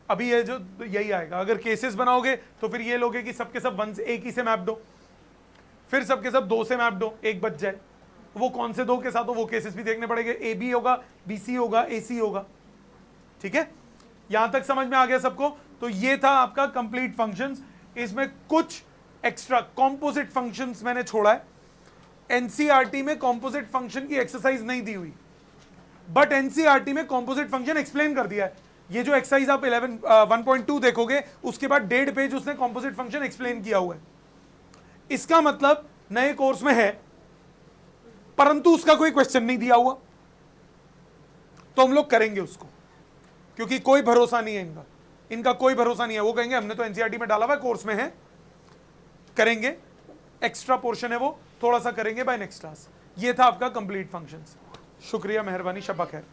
अभी ये जो यही आएगा, अगर केसेस बनाओगे तो फिर ये लोगे कि सबके सब 1 से एक ही से मैप दो, फिर सबके सब 2 से मैप दो, एक बच जाए, वो कौन से 2 के साथ हो वो केसेस भी देखने पड़ेंगे, ए बी होगा, बी सी होगा, ए सी होगा। ठीक है, यहां तक समझ में आ गया सबको। तो ये था आपका कंप्लीट फंक्शंस। इसमें कुछ एक्स्ट्रा कॉम्पोजिट फंक्शंस मैंने छोड़ा है, एनसीईआरटी में कॉम्पोजिट फंक्शन की एक्सरसाइज नहीं दी हुई, बट एनसीईआरटी में कॉम्पोजिट फंक्शन एक्सप्लेन कर दिया है। ये जो एक्सरसाइज आप 1.2 देखोगे, उसके बाद 1.5 पेज उसने कॉम्पोजिट फंक्शन एक्सप्लेन किया हुआ है। इसका मतलब नए कोर्स में है, परंतु उसका कोई क्वेश्चन नहीं दिया हुआ, तो हम लोग करेंगे उसको, क्योंकि कोई भरोसा नहीं है इनका कोई भरोसा नहीं है। वो कहेंगे हमने तो एनसीईआरटी में डाला हुआ है, कोर्स में है, करेंगे, एक्स्ट्रा पोर्शन है वो थोड़ा सा करेंगे बाय नेक्स्ट क्लास। ये था आपका कंप्लीट फंक्शंस। शुक्रिया, मेहरबानी, शब्बा खैर।